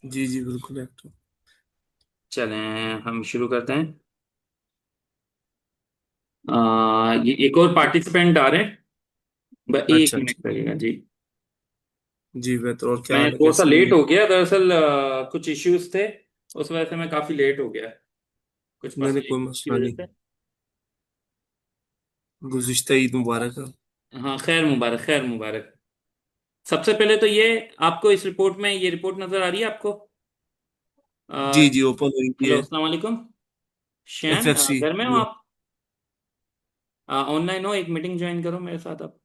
जी जी बिल्कुल एक्टिव। चलें हम शुरू करते हैं। ये एक और पार्टिसिपेंट आ रहे हैं। बस एक अच्छा मिनट ठीक। लगेगा जी। जी बेहतर। और क्या मैं हाल है, थोड़ा सा कैसी लेट रही? हो गया दरअसल, कुछ इश्यूज थे। उस वजह से मैं काफी लेट हो गया, कुछ मैंने मसले कोई की मसला वजह नहीं। से। गुज़िश्ता ईद मुबारक है। हाँ, खैर मुबारक, खैर मुबारक। सबसे पहले तो ये, आपको इस रिपोर्ट में ये रिपोर्ट नजर आ रही है आपको? जी अ, जी ओपन हुई भी हेलो, है। अस्सलाम वालेकुम। एफ शैन, एफ सी। घर में हो जी आप? ऑनलाइन हो? एक मीटिंग ज्वाइन करो मेरे साथ आप।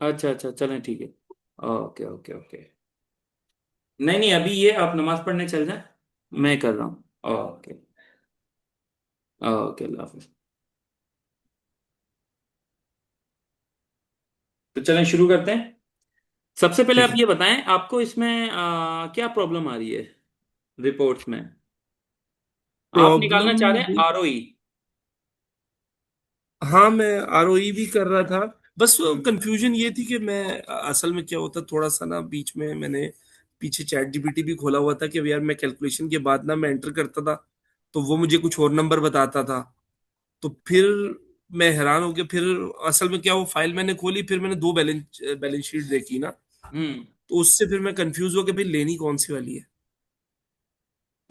अच्छा अच्छा, चलें ठीक है। Okay okay okay. नहीं नहीं, अभी ये आप नमाज पढ़ने चल जाए, मैं कर रहा हूँ। ओके। ओके, अल्लाह हाफिज। तो चलें शुरू करते हैं। सबसे पहले ठीक आप है। ये बताएं, आपको इसमें क्या प्रॉब्लम आ रही है रिपोर्ट्स में? आप निकालना प्रॉब्लम। चाह रहे हैं आरओई? हाँ मैं आरओई भी कर रहा था। बस हम्म। कंफ्यूजन ये थी कि मैं असल में क्या होता, थोड़ा सा ना बीच में मैंने पीछे चैट जीपीटी भी खोला हुआ था कि अब यार मैं कैलकुलेशन के बाद ना मैं एंटर करता था तो वो मुझे कुछ और नंबर बताता था। तो फिर मैं हैरान हो गया। फिर असल में क्या, वो फाइल मैंने खोली, फिर मैंने दो बैलेंस बैलेंस शीट देखी ना, हम्म। तो उससे फिर मैं कंफ्यूज हो गया भाई लेनी कौन सी वाली है।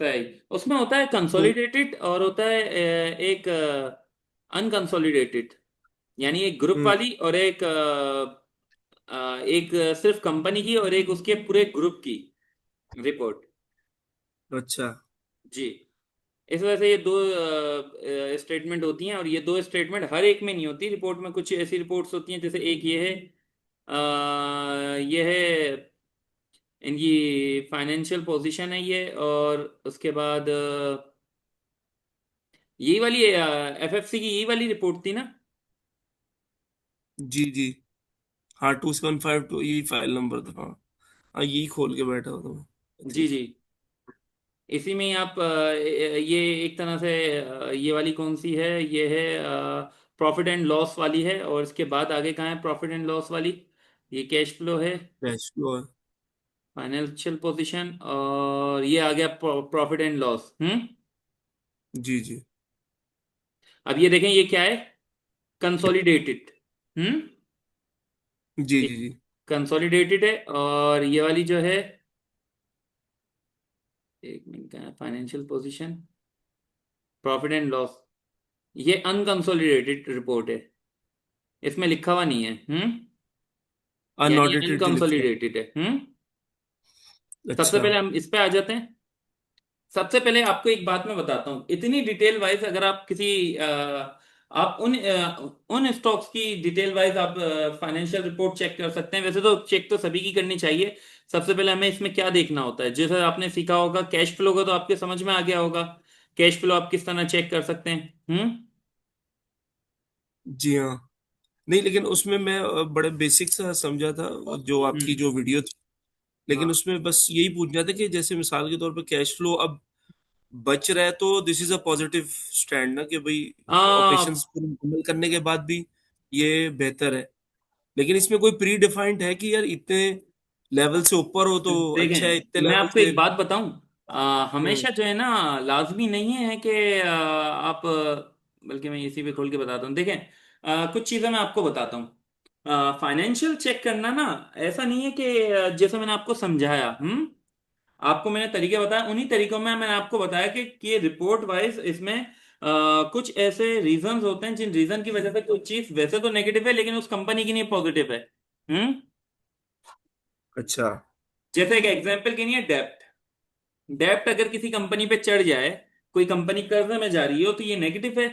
सही। उसमें होता है तो कंसोलिडेटेड और होता है एक अनकंसोलिडेटेड। यानी एक ग्रुप हम्म, वाली और एक एक सिर्फ कंपनी की और एक उसके पूरे ग्रुप की रिपोर्ट। अच्छा जी। इस वजह से ये दो स्टेटमेंट होती हैं, और ये दो स्टेटमेंट हर एक में नहीं होती रिपोर्ट में। कुछ ऐसी रिपोर्ट्स होती हैं, जैसे एक ये है, ये है इनकी फाइनेंशियल पोजीशन है ये, और उसके बाद यही वाली एफएफसी की यही वाली रिपोर्ट थी ना? जी जी। हाँ 2752 यही फाइल नंबर था। हाँ हाँ यही खोल के बैठा हुआ था मैं। जी ठीक जी। है। इसी में ही आप ये एक तरह से ये वाली कौन सी है, ये है प्रॉफिट एंड लॉस वाली है, और इसके बाद आगे कहाँ है प्रॉफिट एंड लॉस वाली? ये कैश फ्लो है, कैश फ्लो है। फाइनेंशियल पोजीशन, और ये आ गया प्रॉफिट एंड लॉस। जी जी अब ये देखें, ये क्या है? कंसोलिडेटेड। हम्म। जी जी जी। कंसोलिडेटेड है, और ये वाली जो है, एक मिनट का है, financial position, profit and loss, ये अनकंसोलिडेटेड रिपोर्ट है। इसमें लिखा हुआ नहीं है। यानी ये अनऑडिटेड लिखा है। अनकंसोलिडेटेड है। सबसे अच्छा। पहले हम इस पे आ जाते हैं। सबसे पहले आपको एक बात मैं बताता हूँ, इतनी डिटेल वाइज अगर आप किसी आप उन स्टॉक्स की डिटेल वाइज आप फाइनेंशियल रिपोर्ट चेक कर सकते हैं। वैसे तो चेक तो सभी की करनी चाहिए। सबसे पहले हमें इसमें क्या देखना होता है, जैसे आपने सीखा होगा कैश फ्लो का, तो आपके समझ में आ गया होगा कैश फ्लो आप किस तरह चेक कर सकते हैं। जी हाँ। नहीं लेकिन उसमें मैं बड़े बेसिक सा समझा था जो आपकी हम्म। जो वीडियो थी। लेकिन हाँ उसमें बस यही पूछना था कि जैसे मिसाल के तौर पे कैश फ्लो अब बच रहा है तो this is a positive stand ना कि भाई आ, ऑपरेशंस पूरी मुकम्मल करने के बाद भी ये बेहतर है। लेकिन इसमें कोई प्री डिफाइंड है कि यार इतने लेवल से ऊपर हो तो अच्छा है, इतने देखें, मैं लेवल आपको से। एक बात बताऊं, हम्म हमेशा जो है ना, लाजमी नहीं है कि आप बल्कि मैं इसी पे खोल के बताता हूँ। देखें, कुछ चीज़ें मैं आपको बताता हूँ। फाइनेंशियल चेक करना ना, ऐसा नहीं है कि जैसे मैंने आपको समझाया, आपको मैंने तरीके बताया, उन्हीं तरीकों में मैंने आपको बताया कि ये रिपोर्ट वाइज इसमें कुछ ऐसे रीजंस होते हैं जिन रीजन की वजह से कुछ चीज वैसे तो नेगेटिव है, लेकिन उस कंपनी के लिए पॉजिटिव है। हम्म। अच्छा। जैसे एक एग्जांपल के लिए डेप्ट। डेप्ट अगर किसी कंपनी पे चढ़ जाए, कोई कंपनी कर्ज में जा रही हो, तो ये नेगेटिव है।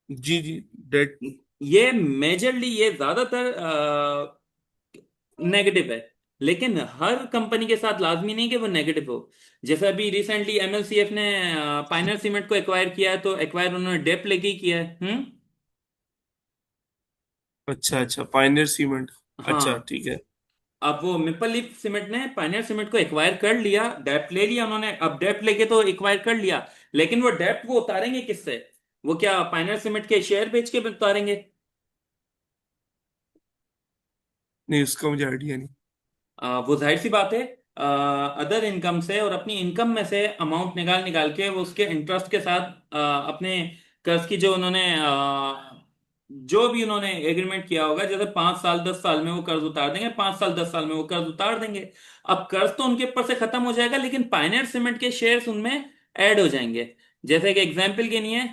जी जी। डेट। ये मेजरली, ये ज्यादातर नेगेटिव है। लेकिन हर कंपनी के साथ लाजमी नहीं कि वो नेगेटिव हो। जैसे अभी रिसेंटली एमएलसीएफ ने पाइनर सीमेंट को एक्वायर किया है, तो एक्वायर उन्होंने डेप्ट लेके ही किया है। अच्छा अच्छा पायनियर सीमेंट। अच्छा हाँ। ठीक है। अब वो मेपल लीफ सीमेंट ने पाइनियर सीमेंट को एक्वायर कर लिया, डेप्ट ले लिया उन्होंने, अब डेप्ट लेके तो एक्वायर कर लिया, लेकिन वो डेप्ट वो उतारेंगे किससे? वो क्या पाइनियर सीमेंट के शेयर बेच के उतारेंगे? नहीं, उसका मुझे आइडिया नहीं। वो जाहिर सी बात है, अदर इनकम से और अपनी इनकम में से अमाउंट निकाल निकाल के वो उसके इंटरेस्ट के साथ अपने कर्ज की जो उन्होंने जो भी उन्होंने एग्रीमेंट किया होगा, जैसे 5 साल 10 साल में वो कर्ज उतार देंगे, 5 साल 10 साल में वो कर्ज उतार देंगे। अब कर्ज तो उनके ऊपर से खत्म हो जाएगा, लेकिन पायनियर सीमेंट के शेयर्स उनमें ऐड हो जाएंगे। जैसे कि एग्जाम्पल के लिए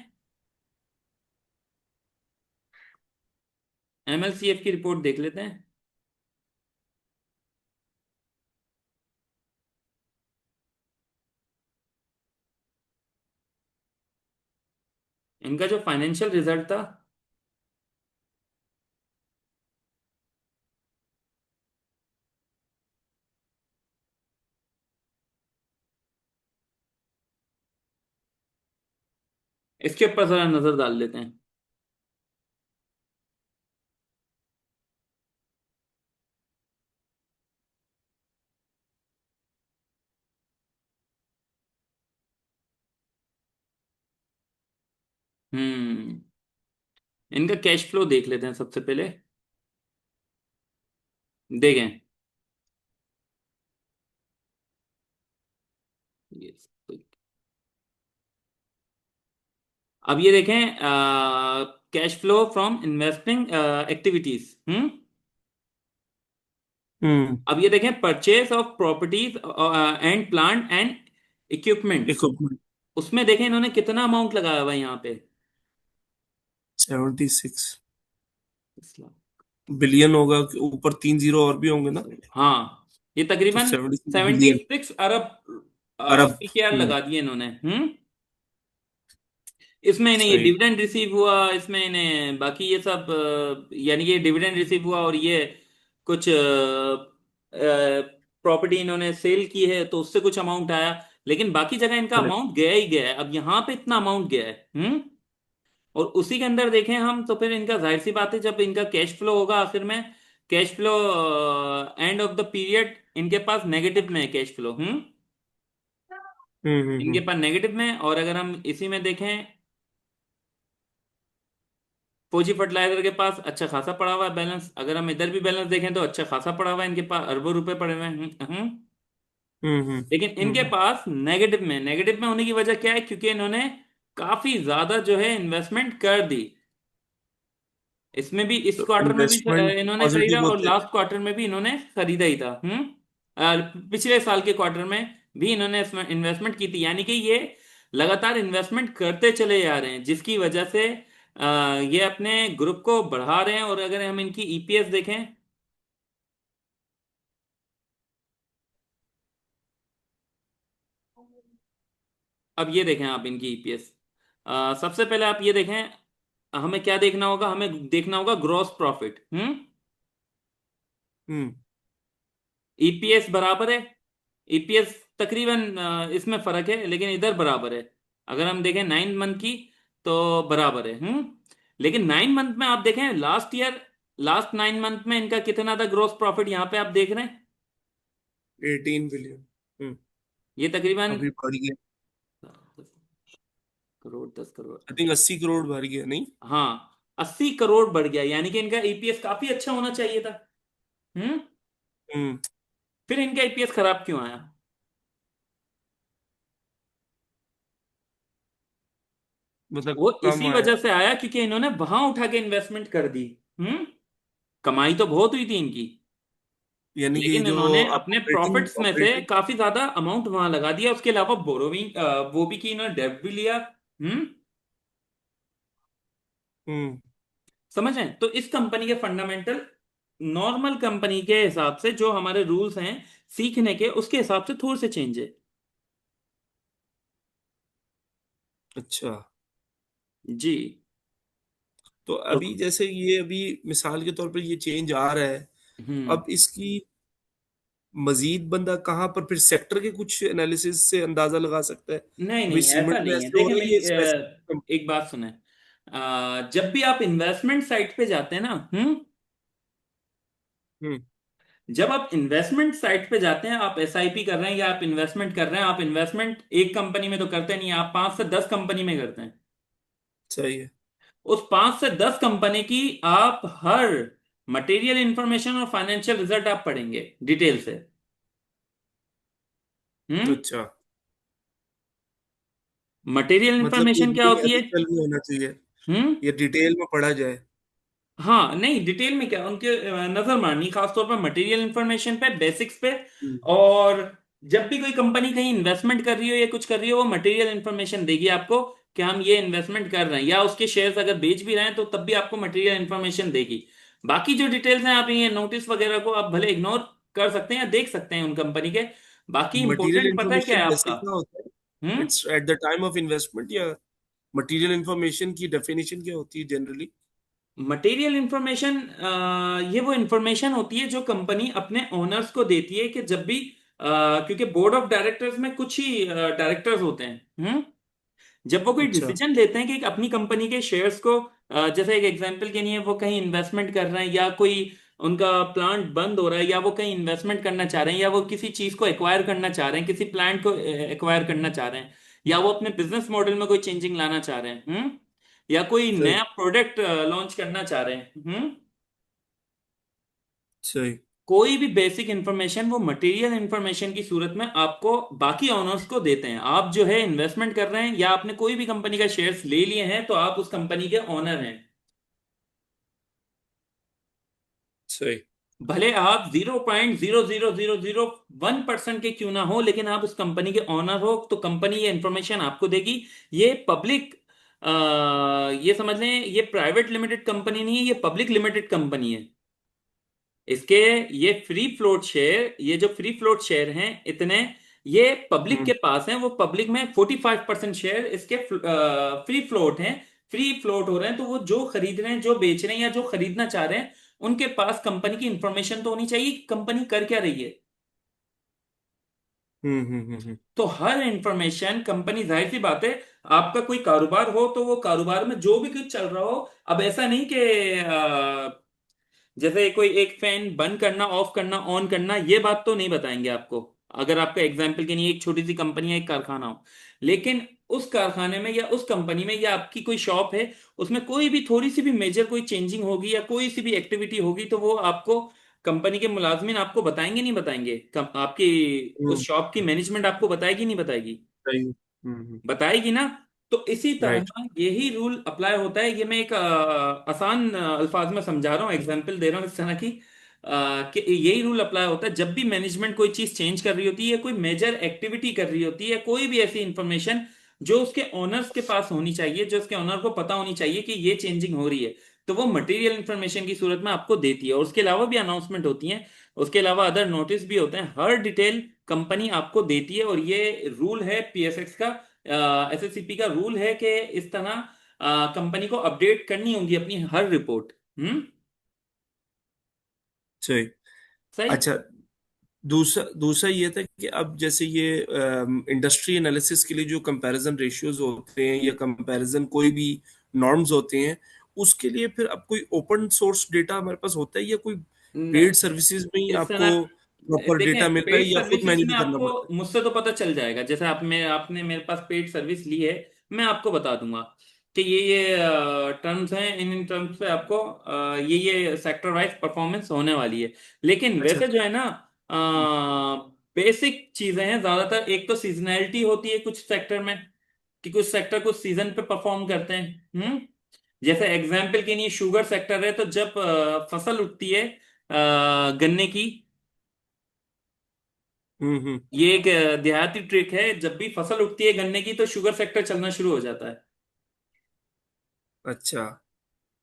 एमएलसीएफ की रिपोर्ट देख लेते हैं। इनका जो फाइनेंशियल रिजल्ट था, इसके ऊपर जरा नजर डाल लेते हैं। हम्म। इनका कैश फ्लो देख लेते हैं सबसे पहले। देखें, ये अब ये देखें, cash flow from investing activities. Hmm. अब ये देखें, purchase of properties and plant and equipments. Equipment. उसमें देखें इन्होंने कितना अमाउंट लगाया हुआ है यहाँ पे। 76 बिलियन होगा, कि ऊपर 3 जीरो और भी होंगे ना। हाँ, ये तो तकरीबन 76 बिलियन। 76 अरब अरब। पीकेआर लगा दिए इन्होंने। इसमें इन्हें ये सही। डिविडेंड रिसीव हुआ, इसमें इन्हें बाकी ये सब यानी कि डिविडेंड रिसीव हुआ, और ये कुछ प्रॉपर्टी इन्होंने सेल की है तो उससे कुछ अमाउंट आया। लेकिन बाकी जगह इनका करेक्ट। अमाउंट गया ही गया है। अब यहाँ पे इतना अमाउंट गया है। और उसी के अंदर देखें हम, तो फिर इनका जाहिर सी बात है, जब इनका कैश फ्लो होगा आखिर में, cash flow end of the period इनके पास नेगेटिव में है कैश फ्लो। इनके हम्म। पास नेगेटिव में है। और अगर हम इसी में देखें, फौजी फर्टिलाइजर के पास अच्छा खासा पड़ा हुआ है बैलेंस। अगर हम इधर भी बैलेंस देखें तो अच्छा खासा पड़ा हुआ है, इनके पास अरबों रुपए पड़े हुए हैं। हम्म। लेकिन इनके हम्म। पास नेगेटिव में होने की वजह क्या है? क्योंकि इन्होंने काफी ज्यादा जो है इन्वेस्टमेंट कर दी। इसमें भी, इस तो क्वार्टर में भी इन्वेस्टमेंट इन्होंने खरीदा, पॉजिटिव और होते हैं। लास्ट क्वार्टर में भी इन्होंने खरीदा ही था। और पिछले साल के क्वार्टर में भी इन्होंने इसमें इन्वेस्टमेंट की थी। यानी कि ये लगातार इन्वेस्टमेंट करते चले जा रहे हैं, जिसकी वजह से ये अपने ग्रुप को बढ़ा रहे हैं। और अगर हम इनकी ईपीएस देखें, अब ये देखें आप इनकी ईपीएस। सबसे पहले आप ये देखें, हमें क्या देखना होगा? हमें देखना होगा ग्रॉस प्रॉफिट। हम्म। ईपीएस बराबर है, ईपीएस तकरीबन इसमें फर्क है, लेकिन इधर बराबर है। अगर हम देखें 9 मंथ की, तो बराबर है। लेकिन 9 मंथ में आप देखें, लास्ट ईयर, लास्ट 9 मंथ में इनका कितना था ग्रॉस प्रॉफिट, यहाँ पे आप देख रहे हैं। 18 बिलियन। ये तकरीबन अभी बढ़ गया। 10 करोड़ 10 करोड़। आई थिंक 80 करोड़ भर गया, नहीं? हाँ, 80 करोड़ बढ़ गया, यानी कि इनका ईपीएस काफी अच्छा होना चाहिए था। हम्म। हम्म। फिर इनका ईपीएस खराब क्यों आया? मतलब वो कम इसी आया। वजह से आया क्योंकि इन्होंने वहां उठा के इन्वेस्टमेंट कर दी। हम्म। कमाई तो बहुत हुई थी इनकी, यानी कि लेकिन जो इन्होंने अपने ऑपरेटिंग प्रॉफिट्स में से ऑपरेटिंग। काफी ज्यादा अमाउंट वहां लगा दिया। उसके अलावा बोरोविंग वो भी की, इन्होंने डेब्ट भी लिया। हम्म। हम्म। समझ रहे हैं? तो इस कंपनी के फंडामेंटल, नॉर्मल कंपनी के हिसाब से जो हमारे रूल्स हैं सीखने के, उसके हिसाब से थोड़े से चेंज है। अच्छा। जी। तो तो अभी जैसे ये अभी मिसाल के तौर पर ये चेंज आ रहा है, हम्म। अब इसकी मजीद बंदा कहाँ पर फिर सेक्टर के कुछ एनालिसिस से अंदाजा लगा सकता है नहीं कि भाई नहीं, ऐसा सीमेंट में नहीं है। ऐसे हो देखिए रहा है, मेरी ये स्पेसिफिक। एक बात सुने। जब भी आप इन्वेस्टमेंट साइट पे जाते हैं ना, हम्म। जब आप इन्वेस्टमेंट साइट पे जाते हैं, आप एसआईपी कर रहे हैं या आप इन्वेस्टमेंट कर रहे हैं, आप इन्वेस्टमेंट एक कंपनी में तो करते नहीं, आप 5 से 10 कंपनी में करते हैं। सही है। उस 5 से 10 कंपनी की आप हर मटेरियल इंफॉर्मेशन और फाइनेंशियल रिजल्ट आप पढ़ेंगे डिटेल से। हम्म। अच्छा, मटेरियल मतलब ये इंफॉर्मेशन क्या रीडिंग होती है? हैबिचुअल भी होना चाहिए, हम्म। ये डिटेल में पढ़ा जाए। हाँ नहीं, डिटेल में क्या, उनके नजर मारनी खासतौर पर मटेरियल इंफॉर्मेशन पे, बेसिक्स पे। हम्म। और जब भी कोई कंपनी कहीं इन्वेस्टमेंट कर रही हो या कुछ कर रही हो, वो मटेरियल इंफॉर्मेशन देगी आपको कि हम ये इन्वेस्टमेंट कर रहे हैं, या उसके शेयर्स अगर बेच भी रहे हैं तो तब भी आपको मटेरियल इंफॉर्मेशन देगी। बाकी जो डिटेल्स हैं, आप ये नोटिस वगैरह को आप भले इग्नोर कर सकते हैं या देख सकते हैं उन कंपनी के। बाकी मटेरियल इंपॉर्टेंट पता है क्या इंफॉर्मेशन है जैसे आपका? क्या होता है, hmm. It's at the time of investment, या मटेरियल इंफॉर्मेशन की डेफिनेशन क्या होती है जनरली? मटेरियल इंफॉर्मेशन ये वो इंफॉर्मेशन होती है जो कंपनी अपने ओनर्स को देती है कि जब भी क्योंकि बोर्ड ऑफ डायरेक्टर्स में कुछ ही डायरेक्टर्स होते हैं। जब वो कोई अच्छा। डिसीजन लेते हैं कि अपनी कंपनी के शेयर्स को, जैसे एक एग्जांपल के लिए वो कहीं इन्वेस्टमेंट कर रहे हैं, या कोई उनका प्लांट बंद हो रहा है, या वो कहीं इन्वेस्टमेंट करना चाह रहे हैं, या वो किसी चीज को एक्वायर करना चाह रहे हैं, किसी प्लांट को एक्वायर करना चाह रहे हैं, या वो अपने बिजनेस मॉडल में कोई चेंजिंग लाना चाह रहे हैं, या कोई सही। नया प्रोडक्ट लॉन्च करना चाह रहे हैं, सही। कोई भी बेसिक इंफॉर्मेशन वो मटेरियल इंफॉर्मेशन की सूरत में आपको बाकी ओनर्स को देते हैं। आप जो है इन्वेस्टमेंट कर रहे हैं या आपने कोई भी कंपनी का शेयर्स ले लिए हैं, तो आप उस कंपनी के ओनर हैं। सही। भले आप 0.00001% के क्यों ना हो, लेकिन आप उस कंपनी के ओनर हो, तो कंपनी ये इंफॉर्मेशन आपको देगी। ये पब्लिक, ये समझ लें, ये प्राइवेट लिमिटेड कंपनी नहीं है, ये पब्लिक लिमिटेड कंपनी है। इसके ये फ्री फ्लोट शेयर, ये जो फ्री फ्लोट शेयर हैं इतने, ये पब्लिक हम्म। के पास हैं। वो पब्लिक में 45% शेयर इसके फ्री फ्लोट हैं। फ्री फ्लोट हो रहे हैं, तो वो जो खरीद रहे हैं, जो बेच रहे हैं, या जो खरीदना चाह रहे हैं, उनके पास कंपनी की इंफॉर्मेशन तो होनी चाहिए कि कंपनी कर क्या रही है। तो हर इंफॉर्मेशन कंपनी, जाहिर सी बात है, आपका कोई कारोबार हो तो वो कारोबार में जो भी कुछ चल रहा हो, अब ऐसा नहीं कि जैसे कोई एक फैन बंद करना, ऑफ करना, ऑन करना, ये बात तो नहीं बताएंगे आपको। अगर आपका एग्जाम्पल के लिए एक छोटी सी कंपनी या एक कारखाना हो, लेकिन उस कारखाने में या उस कंपनी में या आपकी कोई शॉप है, उसमें कोई भी थोड़ी सी भी मेजर कोई चेंजिंग होगी या कोई सी भी एक्टिविटी होगी, तो वो आपको कंपनी के मुलाजमिन आपको बताएंगे नहीं बताएंगे? आपकी हम्म। उस शॉप की मैनेजमेंट आपको बताएगी नहीं बताएगी? सही। बताएगी ना। तो इसी तरह राइट। यही रूल अप्लाई होता है। ये मैं एक आसान अल्फाज में समझा रहा हूँ, एग्जांपल दे रहा हूँ इस तरह की, कि यही रूल अप्लाई होता है जब भी मैनेजमेंट कोई चीज चेंज कर रही होती है, कोई मेजर एक्टिविटी कर रही होती है, कोई भी ऐसी इंफॉर्मेशन जो उसके ओनर्स के पास होनी चाहिए, जो उसके ओनर को पता होनी चाहिए कि ये चेंजिंग हो रही है, तो वो मटेरियल इंफॉर्मेशन की सूरत में आपको देती है। और उसके अलावा भी अनाउंसमेंट होती है, उसके अलावा अदर नोटिस भी होते हैं, हर डिटेल कंपनी आपको देती है। और ये रूल है पीएसएक्स का, एसएससीपी का रूल है कि इस तरह कंपनी को अपडेट करनी होगी अपनी हर रिपोर्ट। सही। सही। अच्छा, दूसरा दूसरा ये था कि अब जैसे ये इंडस्ट्री एनालिसिस के लिए जो कंपैरिजन रेशियोज होते हैं या कंपैरिजन कोई भी नॉर्म्स होते हैं, उसके लिए फिर अब कोई ओपन सोर्स डेटा हमारे पास होता है, या कोई पेड न- सर्विसेज में ही इस आपको तरह प्रॉपर डेटा देखें, मिल रहा है, पेड या खुद सर्विसेज में मैन्युअली करना आपको पड़ता है? मुझसे तो पता चल जाएगा। जैसे आपने मेरे पास पेड सर्विस ली है, मैं आपको बता दूंगा कि ये टर्म्स हैं, इन टर्म्स पे आपको ये सेक्टर वाइज परफॉर्मेंस होने वाली है। लेकिन अच्छा। वैसे जो है ना, बेसिक चीजें हैं ज्यादातर। एक तो सीजनैलिटी होती है कुछ सेक्टर में, कि कुछ सेक्टर कुछ सीजन पे परफॉर्म करते हैं। जैसे एग्जाम्पल के लिए शुगर सेक्टर है, तो जब फसल उगती है गन्ने की, हम्म। ये एक देहाती ट्रिक है, जब भी फसल उगती है गन्ने की तो शुगर सेक्टर चलना शुरू हो जाता है। अच्छा।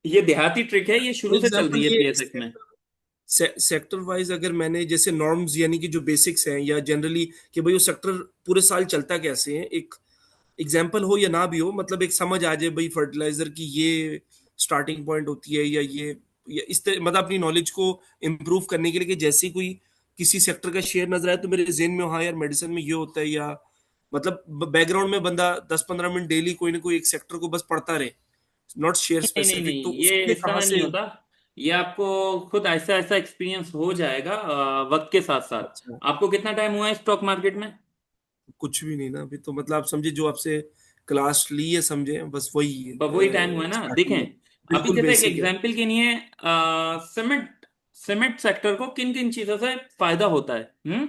ये देहाती ट्रिक है, ये फॉर शुरू से चल एग्जाम्पल रही है ये पीएसएक्स में। सेक्टर वाइज अगर मैंने जैसे नॉर्म्स यानी कि जो बेसिक्स हैं, या जनरली कि भाई वो सेक्टर पूरे साल चलता कैसे है, एक एग्जाम्पल हो या ना भी हो, मतलब एक समझ आ जाए भाई फर्टिलाइजर की ये स्टार्टिंग पॉइंट होती है, या इस तरह, मतलब अपनी नॉलेज को इम्प्रूव करने के लिए, कि जैसे ही कोई किसी सेक्टर का शेयर नजर आए तो मेरे जेहन में, हाँ यार मेडिसिन में ये होता है, या मतलब बैकग्राउंड में बंदा 10-15 मिनट डेली कोई ना कोई एक सेक्टर को बस पढ़ता रहे, नॉट शेयर नहीं नहीं स्पेसिफिक, तो नहीं, ये उसके लिए इस कहाँ तरह नहीं से? होता। ये आपको खुद ऐसा ऐसा एक्सपीरियंस हो जाएगा वक्त के साथ साथ। अच्छा। आपको कितना टाइम हुआ है स्टॉक मार्केट में? कुछ भी नहीं ना अभी तो, मतलब आप समझे जो आपसे क्लास ली है, समझे बस वही वही टाइम हुआ है ना। देखें, स्टार्टिंग में, अभी बिल्कुल जैसे एक बेसिक है। एग्जाम्पल के लिए सीमेंट सीमेंट सेक्टर को किन किन चीजों से फायदा होता है। हम्म।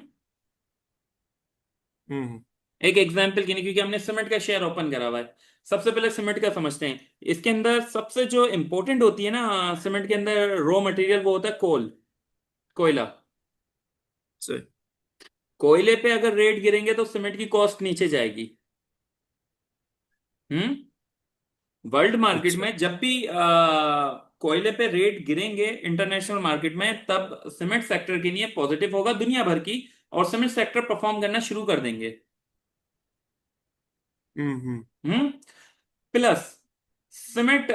एक एग्जाम्पल के लिए, क्योंकि हमने सीमेंट का शेयर ओपन करा हुआ है। सबसे पहले सीमेंट का समझते हैं। इसके अंदर सबसे जो इंपॉर्टेंट होती है ना सीमेंट के अंदर रॉ मटेरियल, वो होता है कोल, कोयला। सही। कोयले पे अगर रेट गिरेंगे तो सीमेंट की कॉस्ट नीचे जाएगी। हम्म। वर्ल्ड मार्केट अच्छा। में जब भी कोयले पे रेट गिरेंगे इंटरनेशनल मार्केट में, तब सीमेंट सेक्टर के लिए पॉजिटिव होगा दुनिया भर की, और सीमेंट सेक्टर परफॉर्म करना शुरू कर देंगे। हम्म। हम्म। प्लस सीमेंट,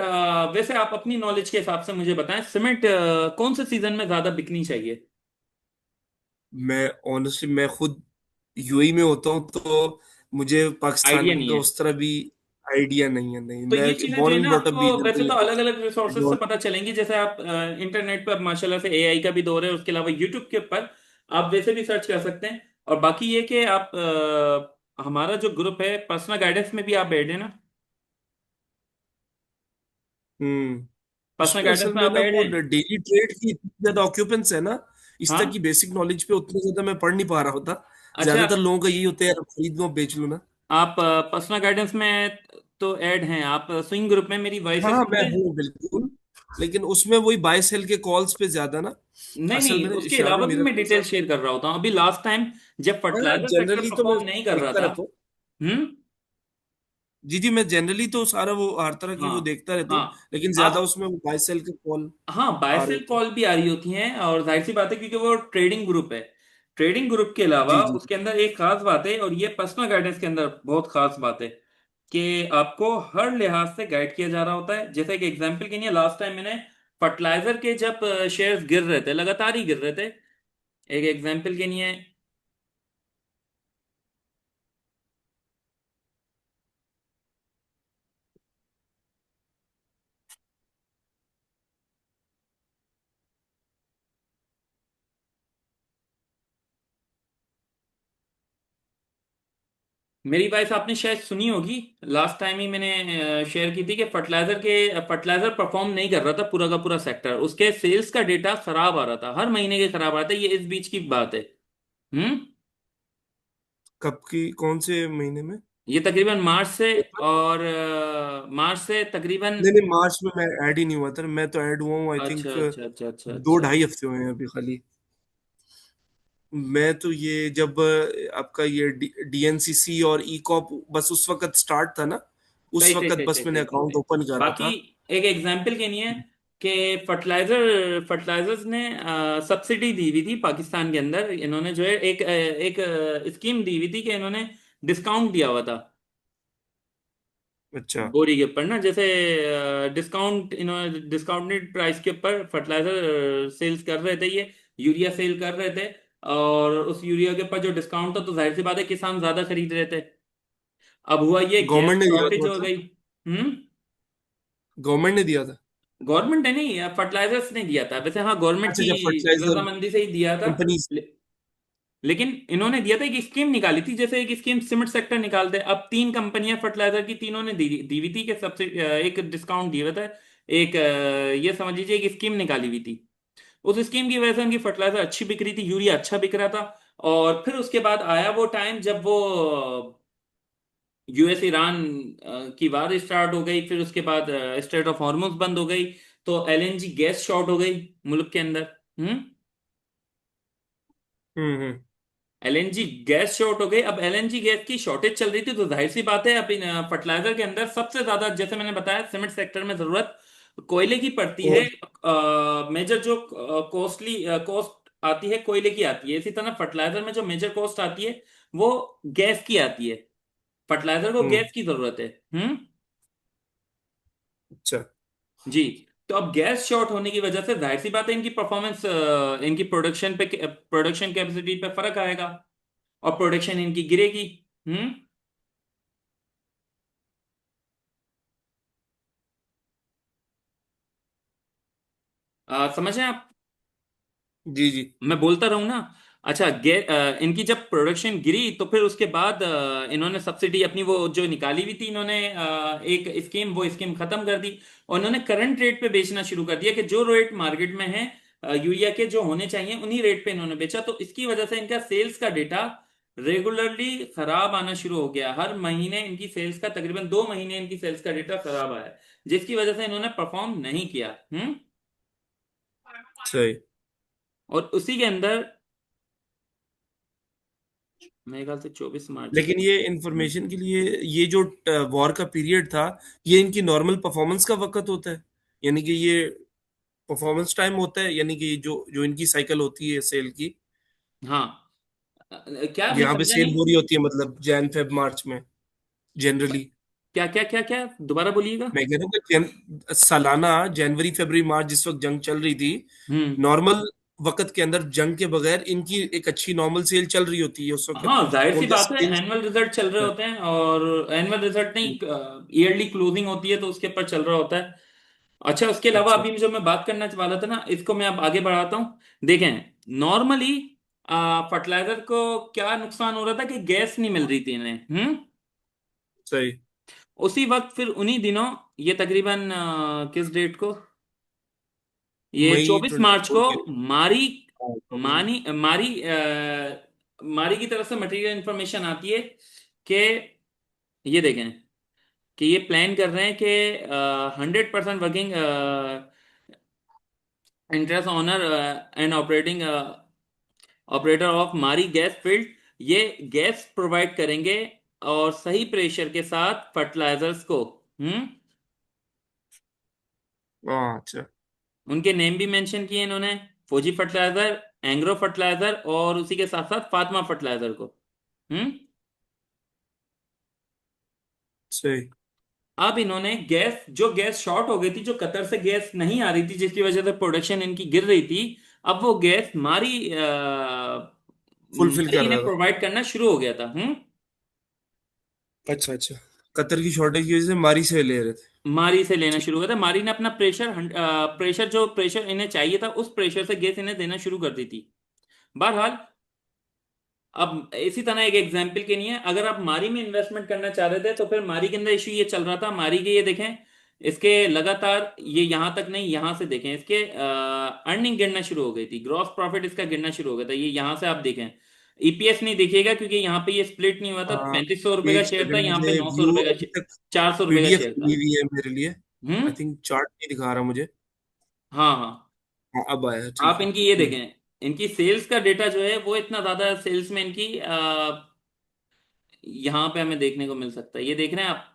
वैसे आप अपनी नॉलेज के हिसाब से मुझे बताएं, सीमेंट कौन से सीजन में ज्यादा बिकनी चाहिए। मैं ऑनेस्टली मैं खुद यूएई में होता हूँ, तो मुझे आइडिया पाकिस्तान नहीं का है। उस तरह भी आइडिया नहीं है। नहीं, तो मैं ये चीजें जो बॉर्न है एंड ना ब्रॉट अप भी आपको इधर वैसे पे, तो अलग अलग रिसोर्सेज से don't- पता चलेंगी। जैसे आप इंटरनेट पर माशाल्लाह से एआई का भी दौर है, उसके अलावा यूट्यूब के ऊपर आप वैसे भी सर्च कर सकते हैं। और बाकी ये कि आप हमारा जो ग्रुप है पर्सनल गाइडेंस में भी आप ऐड है ना। हम्म। पर्सनल उसमें गाइडेंस असल में में आप ना ऐड वो हैं। डेली ट्रेड की इतनी ज्यादा ऑक्यूपेंस है ना, इस तक की हाँ। बेसिक नॉलेज पे उतनी ज्यादा मैं पढ़ नहीं पा रहा होता। अच्छा, ज्यादातर लोगों का यही होता है, यार खरीद लो बेच लो ना। आप पर्सनल गाइडेंस में तो ऐड हैं, आप स्विंग ग्रुप में मेरी वॉइस हाँ हाँ, मैं सुनते हैं। हूँ बिल्कुल। लेकिन उसमें वही बाय सेल के कॉल्स पे ज्यादा ना। नहीं असल नहीं, में ना उसके शाबे अलावा भी मेरा मैं थोड़ा डिटेल सा, शेयर कर रहा होता हूँ। अभी लास्ट टाइम जब हाँ यार फर्टिलाइजर सेक्टर जनरली तो मैं परफॉर्म नहीं कर रहा देखता था। रहता हूँ। हम्म। जी जी, मैं जनरली तो सारा वो हर तरह की हाँ वो देखता रहता हाँ। हूँ, लेकिन ज्यादा आप, उसमें वो बाय सेल के कॉल हाँ, बाय आ रहे सेल होते हैं। कॉल भी आ रही होती हैं, और जाहिर सी बात है क्योंकि वो ट्रेडिंग ग्रुप है। ट्रेडिंग ग्रुप के अलावा जी जी। उसके अंदर एक खास बात है, और ये पर्सनल गाइडेंस के अंदर बहुत खास बात है, कि आपको हर लिहाज से गाइड किया जा रहा होता है। जैसे एक एग्जांपल के लिए, लास्ट टाइम मैंने फर्टिलाइजर के जब शेयर्स गिर रहे थे, लगातार ही गिर रहे थे, एक एग्जांपल के लिए। मेरी वॉइस आपने शायद सुनी होगी। लास्ट टाइम ही मैंने शेयर की थी कि फर्टिलाइजर परफॉर्म नहीं कर रहा था पूरा का पूरा सेक्टर, उसके सेल्स का डेटा खराब आ रहा था, हर महीने के खराब आ रहा था। ये इस बीच की बात है। हम्म। कब की, कौन से महीने में? ये तकरीबन मार्च से, और मार्च से तकरीबन। नहीं नहीं, मार्च में मैं ऐड ही नहीं हुआ था। मैं तो ऐड हुआ हूँ आई अच्छा थिंक अच्छा अच्छा अच्छा दो अच्छा। ढाई हफ्ते हुए हैं अभी खाली। मैं तो ये जब आपका ये डीएनसीसी और ई कॉप बस उस वक्त स्टार्ट था ना, सही उस सही वक्त सही बस सही मैंने सही सही अकाउंट सही। ओपन करा बाकी था। एक एग्जांपल के लिए, कि फर्टिलाइजर्स ने सब्सिडी दी हुई थी पाकिस्तान के अंदर। इन्होंने जो है एक स्कीम दी हुई थी कि इन्होंने डिस्काउंट दिया हुआ था अच्छा। बोरी के ऊपर ना। जैसे डिस्काउंट, इन्होंने डिस्काउंटेड प्राइस के ऊपर फर्टिलाइजर सेल्स कर रहे थे, ये यूरिया सेल कर रहे थे। और उस यूरिया के ऊपर जो डिस्काउंट था, तो जाहिर सी बात है किसान ज्यादा खरीद रहे थे। अब हुआ ये, गैस गवर्नमेंट ने दिया था शॉर्टेज हो मतलब? गई। हम्म। गवर्नमेंट ने दिया था? गवर्नमेंट ने नहीं, फर्टिलाइजर्स ने दिया था। वैसे हाँ, गवर्नमेंट अच्छा की अच्छा, फर्टिलाइजर रजामंदी से ही दिया था। कंपनीज। लेकिन इन्होंने दिया था, एक स्कीम निकाली थी, जैसे एक स्कीम सीमेंट सेक्टर निकालते हैं। अब तीन कंपनियां फर्टिलाइजर की, तीनों ने दी हुई थी कि सबसे एक डिस्काउंट दिया हुआ था। एक ये समझ लीजिए एक स्कीम निकाली हुई थी। उस स्कीम की वजह से उनकी फर्टिलाइजर अच्छी बिक रही थी, यूरिया अच्छा बिक रहा था। और फिर उसके बाद आया वो टाइम जब वो यूएस ईरान की वार स्टार्ट हो गई, फिर उसके बाद स्ट्रेट ऑफ हॉर्मुज बंद हो गई, तो एलएनजी गैस शॉर्ट हो गई मुल्क के अंदर। हम्म। हम्म। एलएनजी गैस शॉर्ट हो गई। अब एलएनजी गैस की शॉर्टेज चल रही थी, तो जाहिर सी बात है अब इन फर्टिलाइजर के अंदर सबसे ज्यादा, जैसे मैंने बताया, सीमेंट सेक्टर में जरूरत कोयले की पड़ती है। और मेजर जो कॉस्टली कॉस्ट आती है कोयले की आती है। इसी तरह फर्टिलाइजर में जो मेजर कॉस्ट आती है, वो गैस की आती है। फर्टिलाइजर को हम्म। गैस की जरूरत है। हम्म। अच्छा। जी। तो अब गैस शॉर्ट होने की वजह से जाहिर सी बात है इनकी परफॉर्मेंस, इनकी प्रोडक्शन कैपेसिटी पे फर्क आएगा, और प्रोडक्शन इनकी गिरेगी। हम्म। समझे आप? जी जी। मैं बोलता रहूं ना। अच्छा, इनकी जब प्रोडक्शन गिरी, तो फिर उसके बाद इन्होंने सब्सिडी अपनी वो जो निकाली हुई थी, इन्होंने एक स्कीम, वो स्कीम खत्म कर दी। और इन्होंने करंट रेट पे बेचना शुरू कर दिया, कि जो रेट मार्केट में है यूरिया के जो होने चाहिए उन्हीं रेट पे इन्होंने बेचा, तो इसकी वजह से इनका सेल्स का डेटा रेगुलरली खराब आना शुरू हो गया। हर महीने इनकी सेल्स का, तकरीबन 2 महीने इनकी सेल्स का डेटा खराब आया, जिसकी वजह से इन्होंने परफॉर्म नहीं किया। सही। और उसी के अंदर मेरे ख्याल से 24 मार्च लेकिन को। ये इंफॉर्मेशन के लिए, ये जो वॉर का पीरियड था, ये इनकी नॉर्मल परफॉर्मेंस का वक्त होता है, यानी कि ये परफॉर्मेंस टाइम होता है, यानी कि जो जो इनकी साइकिल होती है सेल की, हाँ। क्या, मैं यहाँ पे समझा सेल नहीं। हो रही होती है, मतलब जैन फेब मार्च में जनरली। क्या क्या क्या क्या, दोबारा बोलिएगा। मैं कह रहा हूँ कि सालाना जनवरी फरवरी मार्च जिस वक्त जंग चल रही थी, हम्म। नॉर्मल वक्त के अंदर जंग के बगैर इनकी एक अच्छी नॉर्मल सेल चल रही होती है उस वक्त। हाँ, जाहिर तो सी उनका बात है, सेल्स। एनुअल रिजल्ट चल रहे होते हैं, और एनुअल रिजल्ट नहीं, ईयरली क्लोजिंग होती है, तो उसके ऊपर चल रहा होता है। अच्छा, उसके अलावा अच्छा। अभी जो मैं बात करना वाला था ना, इसको मैं अब आगे बढ़ाता हूँ। देखें, नॉर्मली फर्टिलाइजर को क्या नुकसान हो रहा था कि गैस नहीं मिल रही थी इन्हें। सही। उसी वक्त फिर उन्हीं दिनों, ये तकरीबन किस डेट को, ये मई 24 मार्च को 24 के। मारी, हाँ, तो मैं। मानी मारी मारी की तरफ से मटेरियल इंफॉर्मेशन आती है कि, ये देखें, कि ये प्लान कर रहे हैं कि 100% working interest owner and operating operator of Mari gas field, ये गैस प्रोवाइड करेंगे और सही प्रेशर के साथ फर्टिलाइजर्स को। हम्म। हाँ, अच्छा। उनके नेम भी मेंशन किए इन्होंने, फौजी फर्टिलाइजर, एंग्रो फर्टिलाइजर, और उसी के साथ साथ फातिमा फर्टिलाइजर को। हम्म। सही। अब इन्होंने गैस, जो गैस शॉर्ट हो गई थी, जो कतर से गैस नहीं आ रही थी, जिसकी वजह से प्रोडक्शन इनकी गिर रही थी, अब वो गैस मारी फुलफिल मारी कर इन्हें रहा था। प्रोवाइड करना शुरू हो गया था। अच्छा, अच्छा। कतर की शॉर्टेज की वजह से मारी से ले रहे थे। मारी से लेना ठीक। शुरू हो गया था। मारी ने अपना प्रेशर जो प्रेशर इन्हें चाहिए था, उस प्रेशर से गैस इन्हें देना शुरू कर दी थी। बहरहाल, अब इसी तरह एक एग्जाम्पल के लिए है, अगर आप मारी में इन्वेस्टमेंट करना चाह रहे थे, तो फिर मारी के अंदर इशू ये चल रहा था, मारी के ये देखें, इसके लगातार ये यहां तक नहीं, यहां से देखें, इसके अर्निंग गिरना शुरू हो गई थी, ग्रॉस प्रॉफिट इसका गिरना शुरू हो गया था, ये यहां से आप देखें। ईपीएस नहीं देखिएगा, क्योंकि यहाँ पे ये स्प्लिट नहीं हुआ था, हाँ, 3500 रुपये का एक शेयर था, सेकंड, यहाँ पे मुझे 900 रुपये व्यू का अभी शेयर, तक 400 रुपये का पीडीएफ शेयर था। खुली हुई है मेरे लिए। हम्म। आई थिंक चार्ट नहीं दिखा रहा मुझे। हाँ हाँ। हाँ, अब आया, आप ठीक है। इनकी ये देखें, इनकी सेल्स का डेटा जो है वो इतना ज्यादा, सेल्स में इनकी यहाँ पे हमें देखने को मिल सकता है, ये देख रहे हैं आप,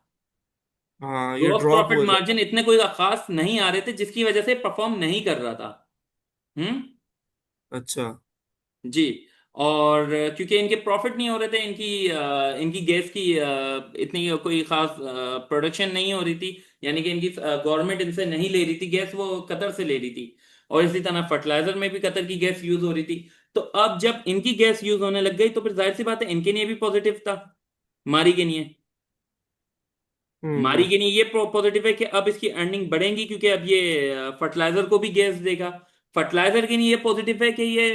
हाँ, ये ग्रॉस ड्रॉप प्रॉफिट हुआ जा। मार्जिन इतने कोई खास नहीं आ रहे थे, जिसकी वजह से परफॉर्म नहीं कर रहा था। हम्म। अच्छा। जी। और क्योंकि इनके प्रॉफिट नहीं हो रहे थे, इनकी गैस की इतनी कोई खास प्रोडक्शन नहीं हो रही थी, यानी कि इनकी गवर्नमेंट इनसे नहीं ले रही थी गैस, वो कतर से ले रही थी। और इसी तरह फर्टिलाइजर में भी कतर की गैस यूज हो रही थी। तो अब जब इनकी गैस यूज होने लग गई, तो फिर जाहिर सी बात है इनके लिए भी पॉजिटिव था, मारी के लिए। मारी हम्म। के लिए ये पॉजिटिव है कि अब इसकी अर्निंग बढ़ेंगी, क्योंकि अब ये फर्टिलाइजर को भी गैस देगा। फर्टिलाइजर के लिए ये पॉजिटिव है कि ये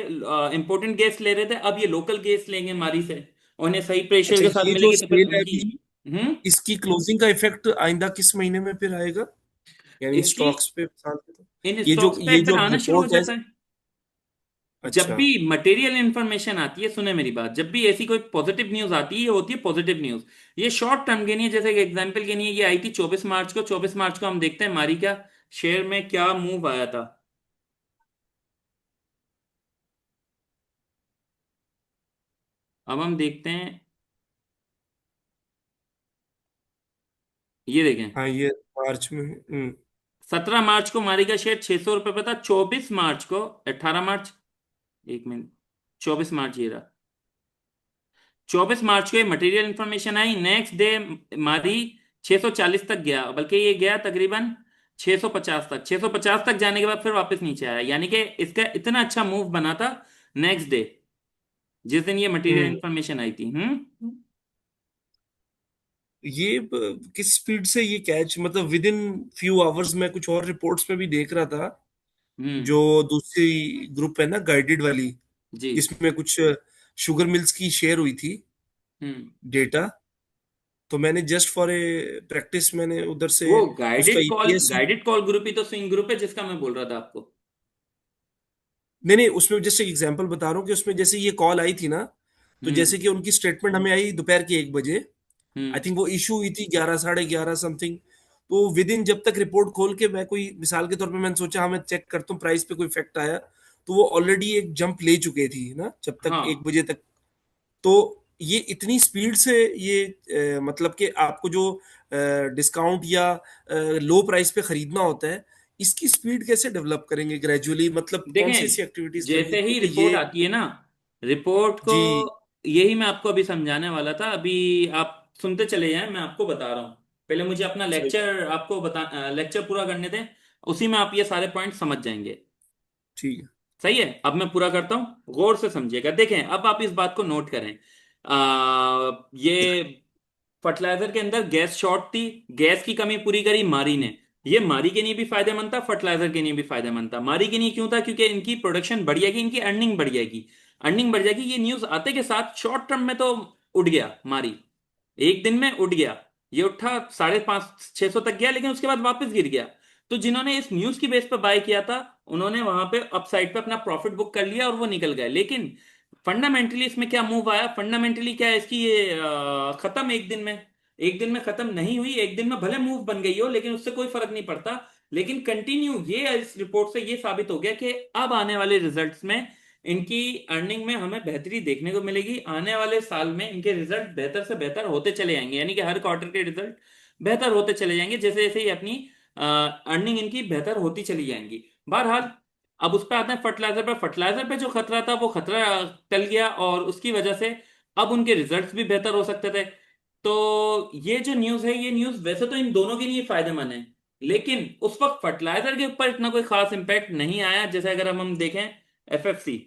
इंपोर्टेंट गैस ले रहे थे, अब ये लोकल गैस लेंगे मारी से, और इन्हें सही प्रेशर अच्छा, के साथ ये जो मिलेगी, तो फिर सेल है उनकी। अभी, हम्म। इसकी क्लोजिंग का इफेक्ट आइंदा किस महीने में फिर आएगा, यानी इसकी, स्टॉक्स पे साल पे तो? इन ये जो स्टॉक्स पे ये जो इफेक्ट आना शुरू हो रिपोर्ट है। जाता है जब अच्छा। भी मटेरियल इंफॉर्मेशन आती है। सुने मेरी बात, जब भी ऐसी कोई पॉजिटिव न्यूज आती है, ये होती है पॉजिटिव न्यूज। ये शॉर्ट टर्म के लिए, जैसे एग्जांपल के लिए, ये आई थी 24 मार्च को। 24 मार्च को हम देखते हैं मारी का शेयर में क्या मूव आया था। अब हम देखते हैं, ये देखें, हाँ, ये मार्च में। 17 मार्च को मारी का शेयर 600 रुपये पे था। 24 मार्च को, 18 मार्च, एक मिनट, 24 मार्च ये रहा। 24 मार्च को ये मटेरियल इंफॉर्मेशन आई, नेक्स्ट डे मारी 640 तक गया, बल्कि ये गया तकरीबन 650 तक। 650 तक जाने के बाद फिर वापस नीचे आया, यानी कि इसका इतना अच्छा मूव बना था नेक्स्ट डे, जिस दिन ये मटेरियल हम्म। इंफॉर्मेशन आई थी। हम्म। ये किस स्पीड से ये कैच, मतलब विद इन फ्यू आवर्स, में कुछ और रिपोर्ट्स में भी देख रहा था, हम्म। जो दूसरी ग्रुप है ना गाइडेड वाली, जी। जिसमें कुछ शुगर मिल्स की शेयर हुई थी हम्म। डेटा। तो मैंने जस्ट फॉर ए प्रैक्टिस मैंने उधर से वो उसका guided call, EPS. Guided call group ही तो स्विंग ग्रुप है, जिसका मैं बोल रहा था आपको। नहीं नहीं, उसमें जैसे एग्जांपल बता रहा हूँ कि उसमें जैसे ये कॉल आई थी ना, तो हम्म। जैसे कि उनकी स्टेटमेंट हमें आई दोपहर के 1 बजे। आई हम्म। थिंक वो इशू हुई थी 11 11:30 समथिंग। तो विद इन, जब तक रिपोर्ट खोल के मैं कोई मिसाल के तौर पे मैंने सोचा हाँ मैं चेक करता हूँ प्राइस पे कोई इफेक्ट आया, तो वो ऑलरेडी एक जंप ले चुके थी ना जब तक हाँ 1 बजे तक। तो ये इतनी स्पीड से ये मतलब कि आपको जो डिस्काउंट या लो प्राइस पे खरीदना होता है, इसकी स्पीड कैसे डेवलप करेंगे ग्रेजुअली, मतलब कौन सी ऐसी देखें, एक्टिविटीज करनी जैसे चाहिए ही कि ये। रिपोर्ट आती है ना, रिपोर्ट को, जी। यही मैं आपको अभी समझाने वाला था। अभी आप सुनते चले जाएं, मैं आपको बता रहा हूँ। पहले मुझे अपना सही। लेक्चर आपको लेक्चर पूरा करने दें, उसी में आप ये सारे पॉइंट समझ जाएंगे। ठीक है। सही है, अब मैं पूरा करता हूं, गौर से समझिएगा। देखें, अब आप इस बात को नोट करें। ये फर्टिलाइजर के अंदर गैस शॉर्ट थी, गैस की कमी पूरी करी मारी ने। ये मारी के लिए भी फायदेमंद था, फर्टिलाइजर के लिए भी फायदेमंद था। मारी के लिए क्यों था? क्योंकि इनकी प्रोडक्शन बढ़ जाएगी, इनकी अर्निंग बढ़ जाएगी। अर्निंग बढ़ जाएगी, ये न्यूज आते के साथ शॉर्ट टर्म में तो उठ गया मारी, एक दिन में उठ गया। ये उठा 550-600 तक गया, लेकिन उसके बाद वापस गिर गया। तो जिन्होंने इस न्यूज की बेस पर बाय किया था, उन्होंने वहां पे अपसाइड पे अपना प्रॉफिट बुक कर लिया और वो निकल गए। लेकिन फंडामेंटली इसमें क्या मूव आया? फंडामेंटली क्या है इसकी? ये खत्म एक दिन में, एक दिन में खत्म नहीं हुई। एक दिन में भले मूव बन गई हो, लेकिन उससे कोई फर्क नहीं पड़ता। लेकिन कंटिन्यू, ये इस रिपोर्ट से ये साबित हो गया कि अब आने वाले रिजल्ट्स में इनकी अर्निंग में हमें बेहतरी देखने को मिलेगी। आने वाले साल में इनके रिजल्ट बेहतर से बेहतर होते चले जाएंगे, यानी कि हर क्वार्टर के रिजल्ट बेहतर होते चले जाएंगे, जैसे जैसे ही अपनी अर्निंग इनकी बेहतर होती चली जाएंगी। बहरहाल, अब उस पर आते हैं फर्टिलाइजर पे। फर्टिलाइजर पे जो खतरा था वो खतरा टल गया, और उसकी वजह से अब उनके रिजल्ट्स भी बेहतर हो सकते थे। तो ये जो न्यूज है, ये न्यूज वैसे तो इन दोनों के लिए फायदेमंद है, लेकिन उस वक्त फर्टिलाइजर के ऊपर इतना कोई खास इंपैक्ट नहीं आया। जैसे अगर हम देखें एफएफसी,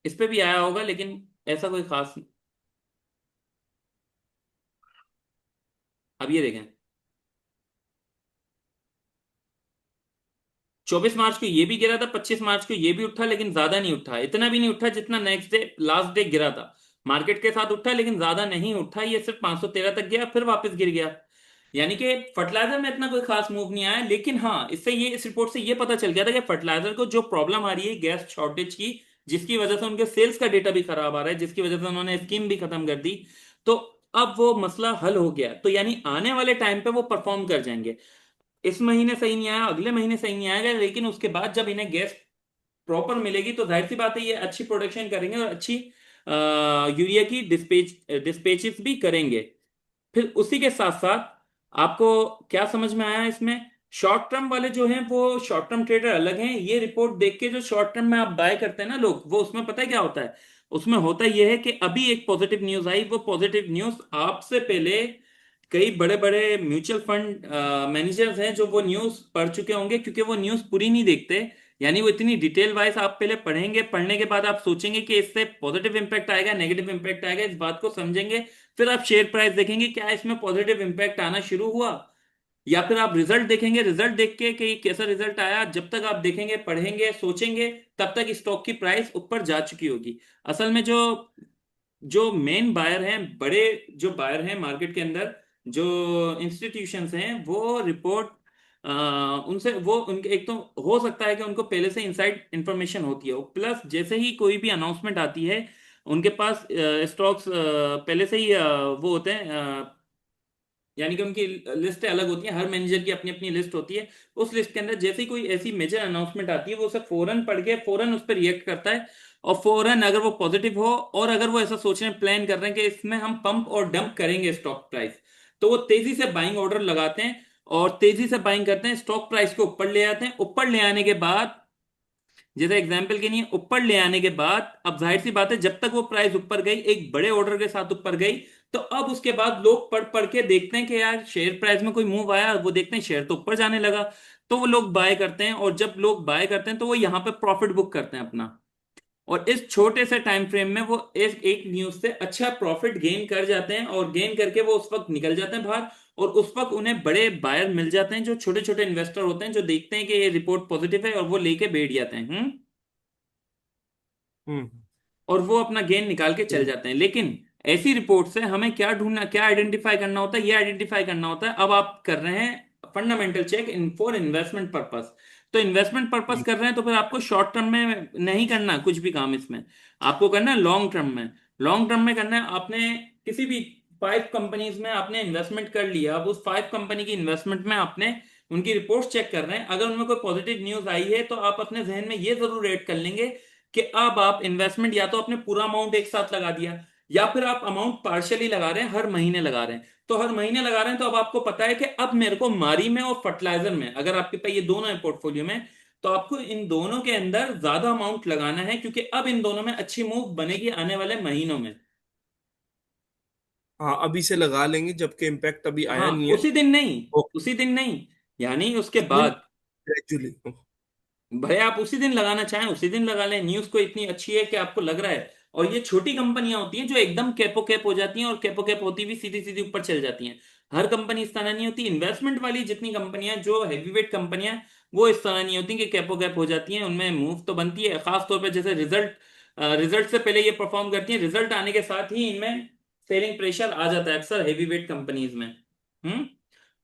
इस पे भी आया होगा, लेकिन ऐसा कोई खास। अब ये देखें, 24 मार्च को ये भी गिरा था, 25 मार्च को ये भी उठा, लेकिन ज्यादा नहीं उठा। इतना भी नहीं उठा जितना नेक्स्ट डे, लास्ट डे गिरा था। मार्केट के साथ उठा, लेकिन ज्यादा नहीं उठा। ये सिर्फ 513 तक गया, फिर वापस गिर गया। यानी कि फर्टिलाइजर में इतना कोई खास मूव नहीं आया। लेकिन हाँ, इससे ये, इस रिपोर्ट से ये पता चल गया था कि फर्टिलाइजर को जो प्रॉब्लम आ रही है गैस शॉर्टेज की, जिसकी वजह से उनके सेल्स का डेटा भी खराब आ रहा है, जिसकी वजह से उन्होंने स्कीम भी खत्म कर दी। तो अब वो मसला हल हो गया, तो यानी आने वाले टाइम पे वो परफॉर्म कर जाएंगे। इस महीने सही नहीं आया, अगले महीने सही नहीं आएगा, लेकिन उसके बाद जब इन्हें गैस प्रॉपर मिलेगी, तो जाहिर सी बात है ये अच्छी प्रोडक्शन करेंगे और अच्छी यूरिया की डिस्पेचेस भी करेंगे। फिर उसी के साथ साथ आपको क्या समझ में आया इसमें? शॉर्ट टर्म वाले जो हैं वो शॉर्ट टर्म ट्रेडर अलग हैं। ये रिपोर्ट देख के जो शॉर्ट टर्म में आप बाय करते हैं ना लोग, वो उसमें पता है क्या होता है? उसमें होता यह है कि अभी एक पॉजिटिव न्यूज आई, वो पॉजिटिव न्यूज आपसे पहले कई बड़े बड़े म्यूचुअल फंड मैनेजर्स हैं जो वो न्यूज पढ़ चुके होंगे, क्योंकि वो न्यूज पूरी नहीं देखते। यानी वो इतनी डिटेल वाइज आप पहले पढ़ेंगे, पढ़ने के बाद आप सोचेंगे कि इससे पॉजिटिव इंपैक्ट आएगा, नेगेटिव इंपैक्ट आएगा, इस बात को समझेंगे। फिर आप शेयर प्राइस देखेंगे, क्या इसमें पॉजिटिव इंपैक्ट आना शुरू हुआ, या फिर आप रिजल्ट देखेंगे। रिजल्ट देख के कि कैसा रिजल्ट आया, जब तक आप देखेंगे, पढ़ेंगे, सोचेंगे, तब तक स्टॉक की प्राइस ऊपर जा चुकी होगी। असल में जो जो मेन बायर हैं, बड़े जो बायर हैं मार्केट के अंदर, जो इंस्टीट्यूशंस हैं, वो रिपोर्ट उनसे वो उनके, एक तो हो सकता है कि उनको पहले से इनसाइड इंफॉर्मेशन होती है, प्लस जैसे ही कोई भी अनाउंसमेंट आती है, उनके पास स्टॉक्स पहले से ही वो होते हैं, यानी कि उनकी लिस्टें अलग होती हैं। हर मैनेजर की अपनी अपनी लिस्ट होती है। उस लिस्ट के अंदर जैसे ही कोई ऐसी मेजर अनाउंसमेंट आती है, वो उसे फौरन पढ़ के फौरन उस पर रिएक्ट करता है। और फौरन अगर वो पॉजिटिव हो, और अगर वो ऐसा सोच रहे हैं, प्लान कर रहे हैं कि इसमें हम पंप और डंप करेंगे स्टॉक प्राइस, तो वो तेजी से बाइंग ऑर्डर लगाते हैं और तेजी से बाइंग करते हैं, स्टॉक प्राइस को ऊपर ले आते हैं। ऊपर ले आने के बाद, जैसे एग्जाम्पल के लिए, ऊपर ले आने के बाद, अब जाहिर सी बात है जब तक वो प्राइस ऊपर गई, एक बड़े ऑर्डर के साथ ऊपर गई, तो अब उसके बाद लोग पढ़ पढ़ के देखते हैं कि यार शेयर प्राइस में कोई मूव आया, वो देखते हैं शेयर तो ऊपर जाने लगा, तो वो लोग बाय करते हैं। और जब लोग बाय करते हैं, तो वो यहां पे प्रॉफिट बुक करते हैं अपना। और इस छोटे से टाइम फ्रेम में वो एक न्यूज से अच्छा प्रॉफिट गेन कर जाते हैं, और गेन करके वो उस वक्त निकल जाते हैं बाहर। और उस वक्त उन्हें बड़े बायर मिल जाते हैं, जो छोटे छोटे इन्वेस्टर होते हैं, जो देखते हैं कि ये रिपोर्ट पॉजिटिव है, और वो लेके बैठ जाते हैं। हम्म। और वो अपना गेन निकाल के चल सही। जाते हैं। लेकिन ऐसी रिपोर्ट से हमें क्या ढूंढना, क्या आइडेंटिफाई करना होता है? ये आइडेंटिफाई करना होता है, अब आप कर रहे हैं fundamental check in for investment purpose. तो इन्वेस्टमेंट पर्पस हम्म, कर रहे हैं तो फिर आपको शॉर्ट टर्म में नहीं करना कुछ भी काम इसमें, आपको करना है लॉन्ग टर्म में। लॉन्ग टर्म में करना है आपने, किसी भी 5 कंपनीज में आपने इन्वेस्टमेंट कर लिया, अब उस 5 कंपनी की इन्वेस्टमेंट में आपने उनकी रिपोर्ट्स चेक कर रहे हैं, अगर उनमें कोई पॉजिटिव न्यूज आई है तो आप अपने जहन में ये जरूर ऐड कर लेंगे कि अब आप इन्वेस्टमेंट या तो अपने पूरा अमाउंट एक साथ लगा दिया, या फिर आप अमाउंट पार्शियली लगा रहे हैं, हर महीने लगा रहे हैं। तो हर महीने लगा रहे हैं तो अब आपको पता है कि अब मेरे को मारी में और फर्टिलाइजर में, अगर आपके पास ये दोनों है पोर्टफोलियो में, तो आपको इन दोनों के अंदर ज्यादा अमाउंट लगाना है, क्योंकि अब इन दोनों में अच्छी मूव बनेगी आने वाले महीनों में। हाँ, अभी से लगा लेंगे जबकि इम्पैक्ट अभी आया हाँ, नहीं है। उसी दिन नहीं, ओके। उसी दिन नहीं, यानी उसके नहीं, बाद। ग्रेजुअली। भाई आप उसी दिन लगाना चाहें उसी दिन लगा लें, न्यूज को इतनी अच्छी है कि आपको लग रहा है। और ये छोटी कंपनियां होती हैं जो एकदम कैपो कैप हो जाती हैं, और कैपो कैप होती भी सीधी सीधी ऊपर चल जाती हैं। हर कंपनी इस तरह नहीं होती, इन्वेस्टमेंट वाली जितनी कंपनियां जो हैवीवेट कंपनियां, वो इस तरह नहीं होती कि कैपो कैप हो जाती हैं, उनमें मूव तो बनती है, खास तौर पर जैसे रिजल्ट, रिजल्ट से पहले ये परफॉर्म करती है, रिजल्ट आने के साथ ही इनमें सेलिंग प्रेशर आ जाता है अक्सर हैवीवेट कंपनीज में। हम्म।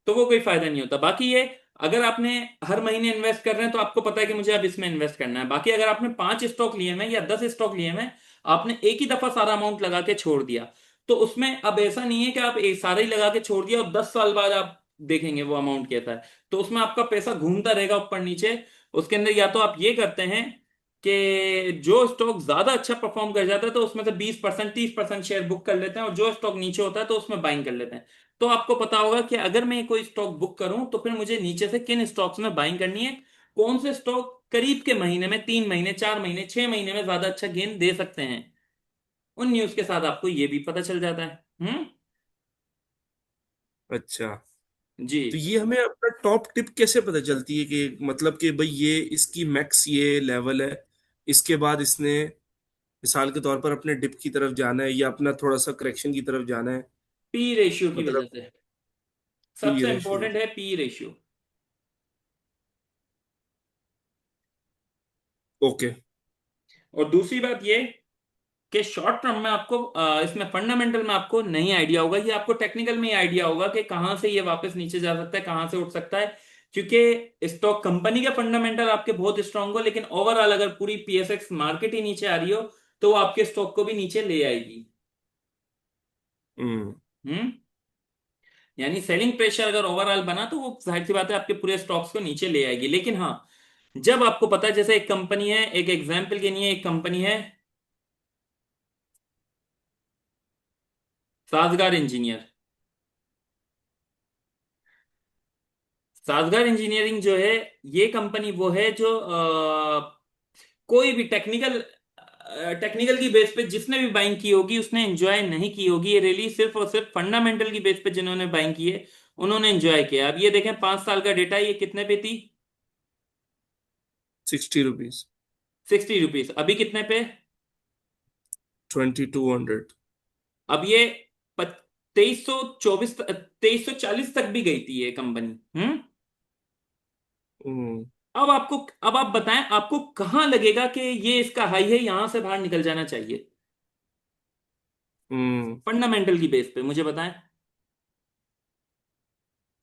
तो वो कोई फायदा नहीं होता। बाकी ये, अगर आपने हर महीने इन्वेस्ट कर रहे हैं तो आपको पता है कि मुझे अब इसमें इन्वेस्ट करना है। बाकी अगर आपने 5 स्टॉक लिए हैं या 10 स्टॉक लिए हैं, आपने एक ही दफा सारा अमाउंट लगा के छोड़ दिया, तो उसमें अब ऐसा नहीं है कि आप एक सारा ही लगा के छोड़ दिया और 10 साल बाद आप देखेंगे वो अमाउंट कैसा है। तो उसमें आपका पैसा घूमता रहेगा ऊपर नीचे। उसके अंदर या तो आप ये करते हैं कि जो स्टॉक ज्यादा अच्छा परफॉर्म कर जाता है तो उसमें से 20% 30% शेयर बुक कर लेते हैं, और जो स्टॉक नीचे होता है तो उसमें बाइंग कर लेते हैं। तो आपको पता होगा कि अगर मैं कोई स्टॉक बुक करूं तो फिर मुझे नीचे से किन स्टॉक्स में बाइंग करनी है, कौन से स्टॉक करीब के महीने में, 3 महीने, 4 महीने, 6 महीने में ज्यादा अच्छा गेन दे सकते हैं। उन न्यूज के साथ आपको ये भी पता चल जाता है। अच्छा, जी। तो ये हमें अपना टॉप टिप कैसे पता चलती है कि मतलब कि भाई ये इसकी मैक्स ये लेवल है, इसके बाद इसने मिसाल के तौर पर अपने डिप की तरफ जाना है या अपना थोड़ा सा करेक्शन की तरफ जाना है? पी रेशियो की मतलब वजह से, पी सबसे रेशियो। इंपॉर्टेंट है पी रेशियो। ओके। और दूसरी बात ये कि शॉर्ट टर्म में आपको इसमें फंडामेंटल में आपको नहीं आइडिया होगा, ये आपको टेक्निकल में ही आइडिया होगा कि कहां से ये वापस नीचे जा सकता है, कहां से उठ सकता है। क्योंकि स्टॉक कंपनी के फंडामेंटल आपके बहुत स्ट्रांग हो, लेकिन ओवरऑल अगर पूरी पीएसएक्स मार्केट ही नीचे आ रही हो तो वो आपके स्टॉक को भी नीचे ले आएगी। हम्म। हम्म। यानी सेलिंग प्रेशर अगर ओवरऑल बना तो वो जाहिर सी बात है आपके पूरे स्टॉक्स को नीचे ले आएगी। लेकिन हाँ, जब आपको पता है, जैसे एक कंपनी है, एक एग्जांपल के लिए, एक कंपनी है साजगार इंजीनियर। साजगार इंजीनियरिंग जो है, ये कंपनी वो है जो कोई भी टेक्निकल की बेस पे जिसने भी बाइंग की होगी उसने एंजॉय नहीं की होगी ये रैली, सिर्फ और सिर्फ फंडामेंटल की बेस पे जिन्होंने बाइंग की है उन्होंने एंजॉय किया। अब ये देखें 5 साल का डेटा, ये कितने पे थी? 60 रुपीज। ₹60। अभी कितने पे? 2200। अब ये 2324, 2340 तक भी गई थी ये कंपनी। हम्म। अब आप बताएं आपको कहां लगेगा कि ये इसका हाई है, यहां से बाहर निकल जाना चाहिए? हम्म। फंडामेंटल की बेस पे मुझे बताएं।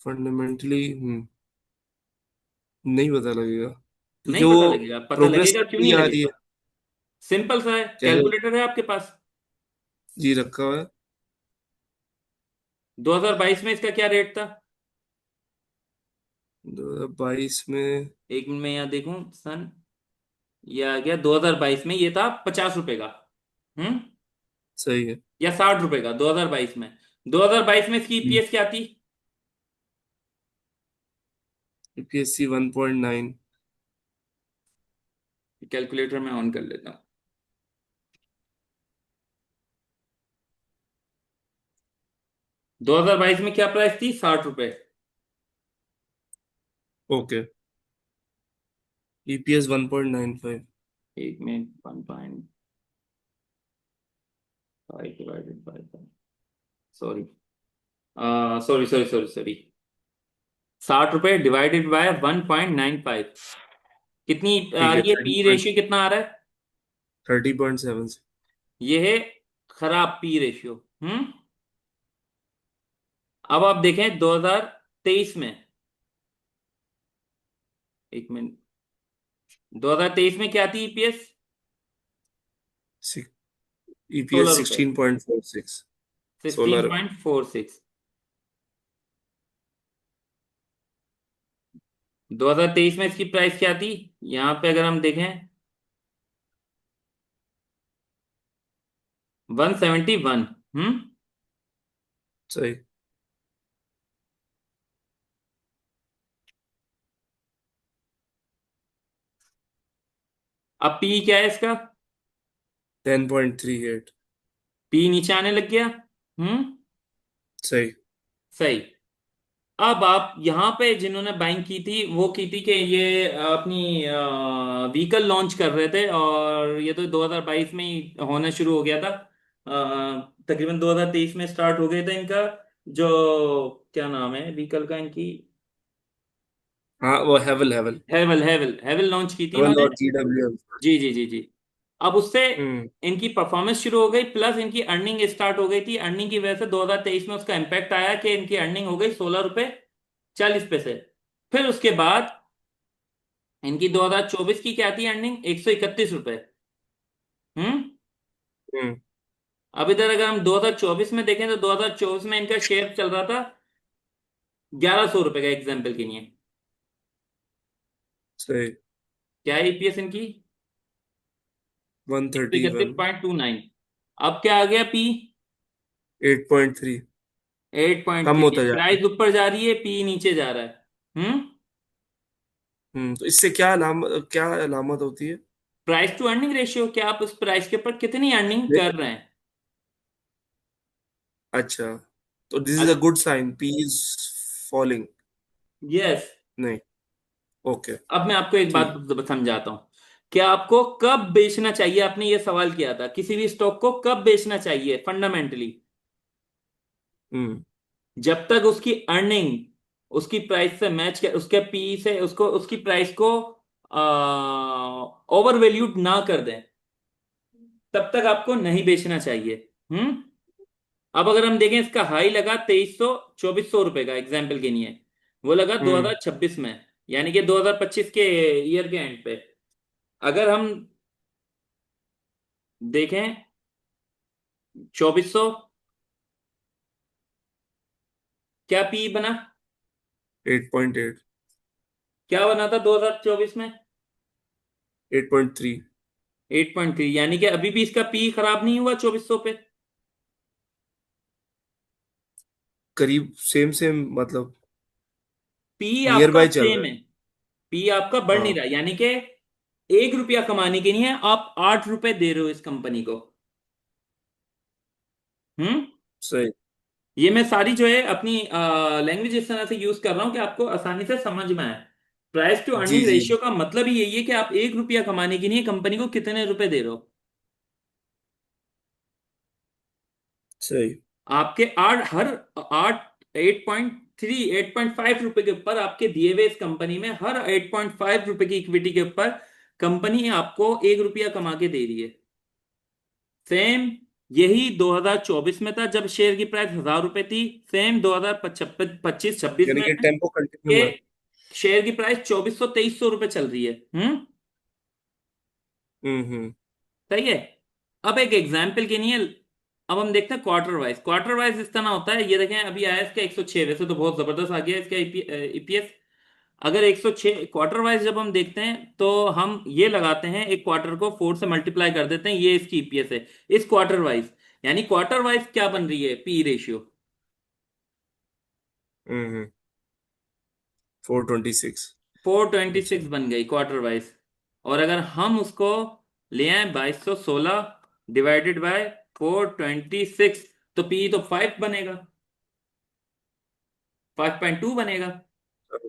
फंडामेंटली नहीं पता लगेगा क्योंकि नहीं पता वो लगेगा, पता प्रोग्रेस लगेगा क्यों नहीं नहीं आ रही है। लगेगा? सिंपल सा है, चलो। कैलकुलेटर है आपके पास। जी, रखा हुआ है। 2022 में इसका क्या रेट था? 2022 में। एक मिनट में यहाँ देखूं सन, ये आ गया 2022 में, ये था ₹50 का। हम्म। सही है। या ₹60 का 2022 में। 2022 में इसकी ईपीएस क्या थी? यूपीएससी 1.9। कैलकुलेटर में ऑन कर लेता हूँ। 2022 में क्या प्राइस थी? ₹60। ओके। ईपीएस 1.95। एक minute, 1.5 divided by, sorry, sorry sorry sorry sorry, ₹60 divided by 1.95, कितनी आ ठीक है, रही है? थर्टी पी पॉइंट रेशियो कितना आ रहा है? 30.7। ये है खराब पी रेशियो। अब आप देखें 2023 में, एक मिनट, 2023 में क्या थी ईपीएस? ईपीएस 16 रुपए। 16.46। 16 रुपये। 16.46। 2023 में इसकी प्राइस क्या थी? यहाँ पे अगर हम देखें, 171। सही। अब पी क्या है इसका? 10.38। पी नीचे आने लग गया। हम्म। सही। सही। अब आप यहाँ पे जिन्होंने बाइंग की थी वो की थी कि ये अपनी व्हीकल लॉन्च कर रहे थे, और ये तो 2022 में ही होना शुरू हो गया था। तकरीबन 2023 में स्टार्ट हो गया था इनका, जो क्या नाम है व्हीकल का इनकी, हाँ, वो हेवल हेवल। हेवल हेवल हेवल लॉन्च की थी हेवल इन्होंने। और GWM। जी जी जी जी। अब उससे हम्म। इनकी परफॉर्मेंस शुरू हो गई, प्लस इनकी अर्निंग स्टार्ट हो गई थी। अर्निंग की वजह से 2023 में उसका इम्पैक्ट आया कि इनकी अर्निंग हो गई 16 रुपए 40 पैसे। फिर उसके बाद इनकी 2024 की क्या थी अर्निंग? 131 रुपए। हम्म। हम्म। अब इधर अगर हम 2024 में देखें तो 2024 में इनका शेयर चल रहा था 1100 रुपए का, एग्जाम्पल के लिए। सही। क्या है ईपीएस इनकी? वन एक सौ थर्टी इकतीस वन पॉइंट टू नाइन अब क्या आ गया पी? 8.3। 8.3। कम होता जा रहा है। प्राइस ऊपर जा रही है, पी नीचे जा रहा है। तो इससे क्या अलामत होती है? प्राइस टू अर्निंग रेशियो, क्या आप उस प्राइस के ऊपर कितनी अर्निंग ये- कर रहे हैं। अच्छा, तो this is a good sign, P is falling. Yes. नहीं। ओके। अब मैं आपको एक बात ठीक। समझाता हूं। क्या आपको कब बेचना चाहिए? आपने ये सवाल किया था, किसी भी स्टॉक को कब बेचना चाहिए फंडामेंटली। हम्म। जब तक उसकी अर्निंग उसकी प्राइस से मैच कर, उसके पी से उसको उसकी प्राइस को ओवर वैल्यूड ना कर दें, तब तक आपको नहीं बेचना चाहिए। हम्म। अब अगर हम देखें, इसका हाई लगा 2300 2400 रुपए का, एग्जाम्पल के लिए। वो लगा हम्म। 2026 में, यानी कि 2025 के ईयर के एंड पे। अगर हम देखें 2400, क्या पी बना? 8.8। क्या बना था 2024 में? 8.3। 8.3। यानी कि अभी भी इसका पी खराब नहीं हुआ 2400 पे। करीब सेम सेम मतलब, पी नियर आपका बाय चल सेम रहा है, है। पी आपका बढ़ नहीं हाँ। रहा, यानी कि 1 रुपया कमाने के लिए आप 8 रुपए दे रहे हो इस कंपनी को। हम्म। सही। ये मैं सारी जो है अपनी लैंग्वेज इस तरह से यूज कर रहा हूं कि आपको आसानी से समझ में आए। प्राइस टू जी अर्निंग जी। रेशियो का मतलब ही यही है कि आप 1 रुपया कमाने के लिए कंपनी को कितने रुपए दे रहे हो। सही। आपके आठ हर आठ 8.3 8.5 रुपए के ऊपर आपके दिए हुए इस कंपनी में, हर 8.5 रुपए की इक्विटी के ऊपर कंपनी आपको 1 रुपया कमा के दे रही है। सेम यही 2024 में था जब शेयर की प्राइस 1000 रुपए थी। सेम 2025 26 यानी में कि है टेम्पो कंटिन्यू कि है। शेयर की प्राइस 2400 2300 रुपए चल रही है। हम्म। सही है। अब एक एग्जाम्पल के लिए, अब हम देखते हैं क्वार्टर वाइज। क्वार्टर वाइज इस तरह होता है, ये देखें अभी आया इसका 106, वैसे तो बहुत जबरदस्त आ गया इसका ईपीएस। अगर 106 क्वार्टर वाइज जब हम देखते हैं तो हम ये लगाते हैं, एक क्वार्टर को 4 से मल्टीप्लाई कर देते हैं, ये इसकी ईपीएस है इस क्वार्टर वाइज। यानी क्वार्टर वाइज क्या बन रही है पी रेशियो? हम्म। 426। 426 अच्छा। बन गई क्वार्टर वाइज। और अगर हम उसको ले आए 2216 डिवाइडेड बाय 426, तो पी तो 5 बनेगा, 5.2 बनेगा।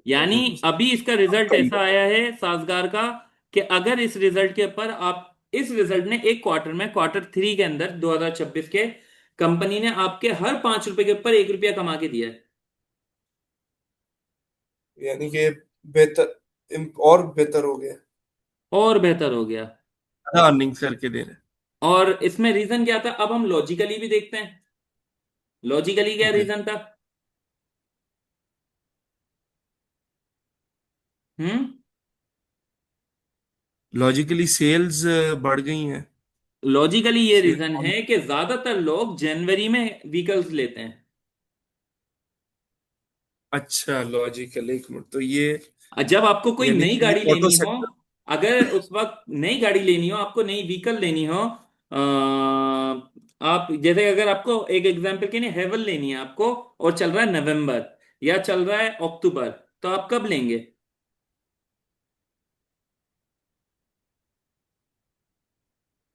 यानी अभी इसका रिजल्ट कम। ऐसा आया है साजगार का कि अगर इस रिजल्ट के ऊपर आप, इस रिजल्ट ने एक क्वार्टर में, क्वार्टर 3 के अंदर 2026 के, कंपनी ने आपके हर 5 रुपए के ऊपर 1 रुपया कमा के दिया है। यानी कि बेहतर, और बेहतर हो गया। और बेहतर हो गया। अर्निंग्स करके दे रहे और इसमें रीजन क्या था? अब हम लॉजिकली भी देखते हैं, लॉजिकली हैं। क्या ओके। रीजन था। हम्म। लॉजिकली सेल्स बढ़ गई हैं। लॉजिकली ये रीजन सेल्स। है कि ज्यादातर लोग जनवरी में व्हीकल्स लेते हैं। अच्छा, लॉजिकल, एक मिनट, तो ये जब आपको कोई यानी नई कि ये गाड़ी ऑटो लेनी हो, सेक्टर। अगर उस वक्त नई गाड़ी लेनी हो, आपको नई व्हीकल लेनी हो, आप जैसे अगर आपको एक एग्जांपल के लिए हेवल लेनी है आपको, और चल रहा है नवंबर या चल रहा है अक्टूबर, तो आप कब लेंगे?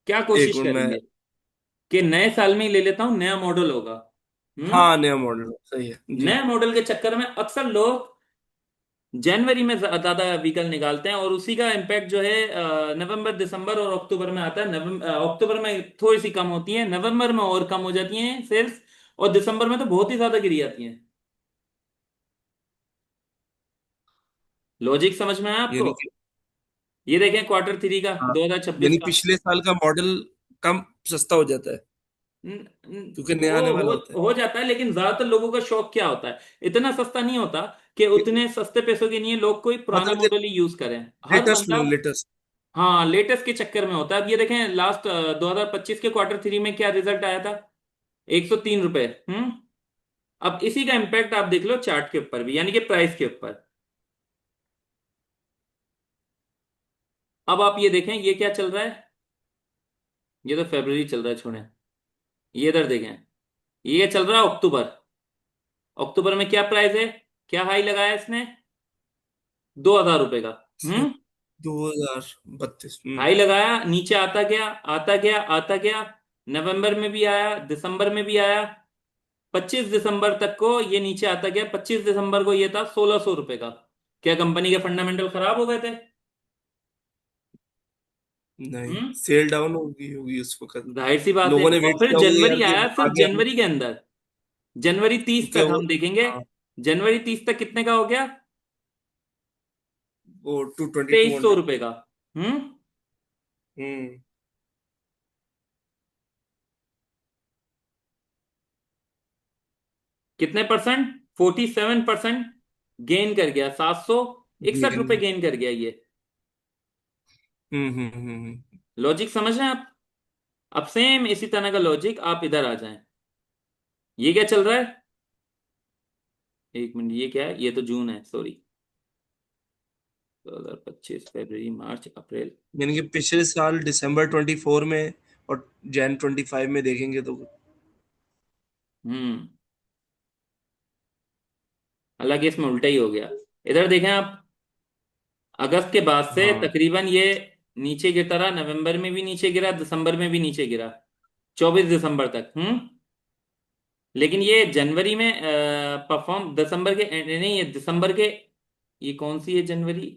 क्या एक कोशिश मिनट मैं। करेंगे कि नए साल में ही ले लेता हूं, नया मॉडल होगा। हम्म। हाँ, नया मॉडल सही है जी। नए मॉडल के चक्कर में अक्सर लोग जनवरी में ज्यादा व्हीकल निकालते हैं, और उसी का इम्पैक्ट जो है नवंबर दिसंबर और अक्टूबर में आता है। नवंबर अक्टूबर में थोड़ी सी कम होती है, नवंबर में और कम हो जाती हैं सेल्स, और दिसंबर में तो बहुत ही ज्यादा गिरी जाती हैं। लॉजिक समझ में आया आपको? यानी कि ये देखें क्वार्टर थ्री का हाँ, 2026 यानी का। पिछले साल का मॉडल कम सस्ता हो जाता है क्योंकि नया वो आने वाला होता है। हो जाता है, लेकिन ज्यादातर लोगों का शौक क्या होता है, इतना सस्ता नहीं होता कि उतने सस्ते पैसों के लिए लोग कोई पुराना मतलब मॉडल ही यूज करें। हर लेटेस्ट बंदा, लो, लेटेस्ट। हाँ, लेटेस्ट के चक्कर में होता है। अब ये देखें लास्ट 2025 के क्वार्टर थ्री में क्या रिजल्ट आया था, 103 रुपए। अब इसी का इम्पैक्ट आप देख लो चार्ट के ऊपर भी, यानी कि प्राइस के ऊपर। अब आप ये देखें ये क्या चल रहा है, ये तो फरवरी चल रहा है, छोड़ें। ये इधर देखें, ये चल रहा है अक्टूबर। अक्टूबर में क्या प्राइस है, क्या हाई लगाया इसने, 2000 रुपए का। हम्म। 2032। हाई लगाया, नीचे आता गया, आता गया, आता गया, नवंबर में भी आया, दिसंबर में भी आया, 25 दिसंबर तक को ये नीचे आता गया। 25 दिसंबर को ये था 1600 रुपए का। क्या कंपनी के फंडामेंटल खराब हो गए थे? नहीं, हम्म। सेल डाउन होगी होगी उस वक्त। जाहिर सी बात है। लोगों ने और वेट फिर किया होगा जनवरी यार कि आया, आ सिर्फ गया जनवरी के अंदर, जनवरी 30 क्योंकि तक वो। हम देखेंगे। हाँ, जनवरी 30 तक कितने का हो गया? वो 220 200। 2300 रुपए का। हम्म। हम्म। कितने परसेंट? 47% गेन कर गया, 761 रुपए ये। गेन कर गया ये। हम्म। लॉजिक समझ रहे हैं आप? अब सेम इसी तरह का लॉजिक आप इधर आ जाएं। ये क्या चल रहा है, एक मिनट, ये क्या है, ये तो जून है, सॉरी। 2025 फरवरी मार्च अप्रैल। यानी कि पिछले साल दिसंबर 24 में और जैन 25 में देखेंगे तो। हम्म। हालांकि इसमें उल्टा ही हो गया। इधर देखें आप, अगस्त के बाद से हाँ। तकरीबन ये नीचे गिरता रहा, नवंबर में भी नीचे गिरा, दिसंबर में भी नीचे गिरा, 24 दिसंबर तक। लेकिन ये जनवरी में परफॉर्म, दिसंबर के नहीं, ये दिसंबर के, ये कौन सी है, जनवरी?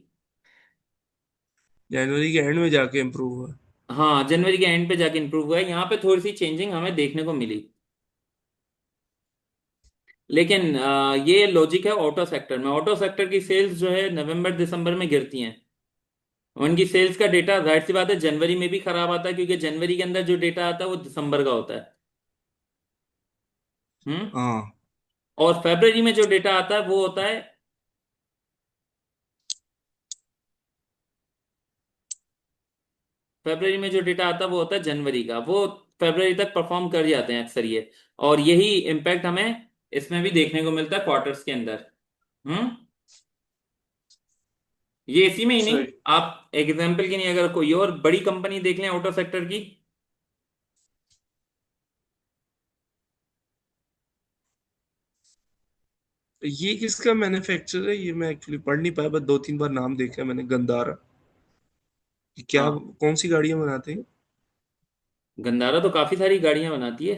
जनवरी के एंड में जाके इम्प्रूव हुआ। हाँ, जनवरी के एंड पे जाके इंप्रूव हुआ है। यहाँ पे थोड़ी सी चेंजिंग हमें देखने को मिली। लेकिन ये लॉजिक है ऑटो सेक्टर में। ऑटो सेक्टर की सेल्स जो है नवंबर दिसंबर में गिरती हैं। उनकी सेल्स का डेटा जाहिर सी बात है जनवरी में भी खराब आता है, क्योंकि जनवरी के अंदर जो डेटा आता है वो दिसंबर का होता है। हम्म। हाँ। और फरवरी में जो डेटा आता है वो होता है, फरवरी में जो डेटा आता है वो होता है जनवरी का। वो फरवरी तक परफॉर्म कर जाते हैं अक्सर ये। और यही इम्पैक्ट हमें इसमें भी देखने को मिलता है क्वार्टर्स के अंदर। हम्म। ये इसी में ही नहीं, सही। आप एग्जाम्पल के लिए अगर कोई और बड़ी कंपनी देख लें ऑटो सेक्टर की। ये किसका मैन्युफैक्चरर है, ये मैं एक्चुअली पढ़ नहीं पाया, बस 2 3 बार नाम देखा है मैंने, गंदारा। ये क्या, हाँ, कौन सी गाड़ियां बनाते हैं? गंदारा तो काफी सारी गाड़ियां बनाती है।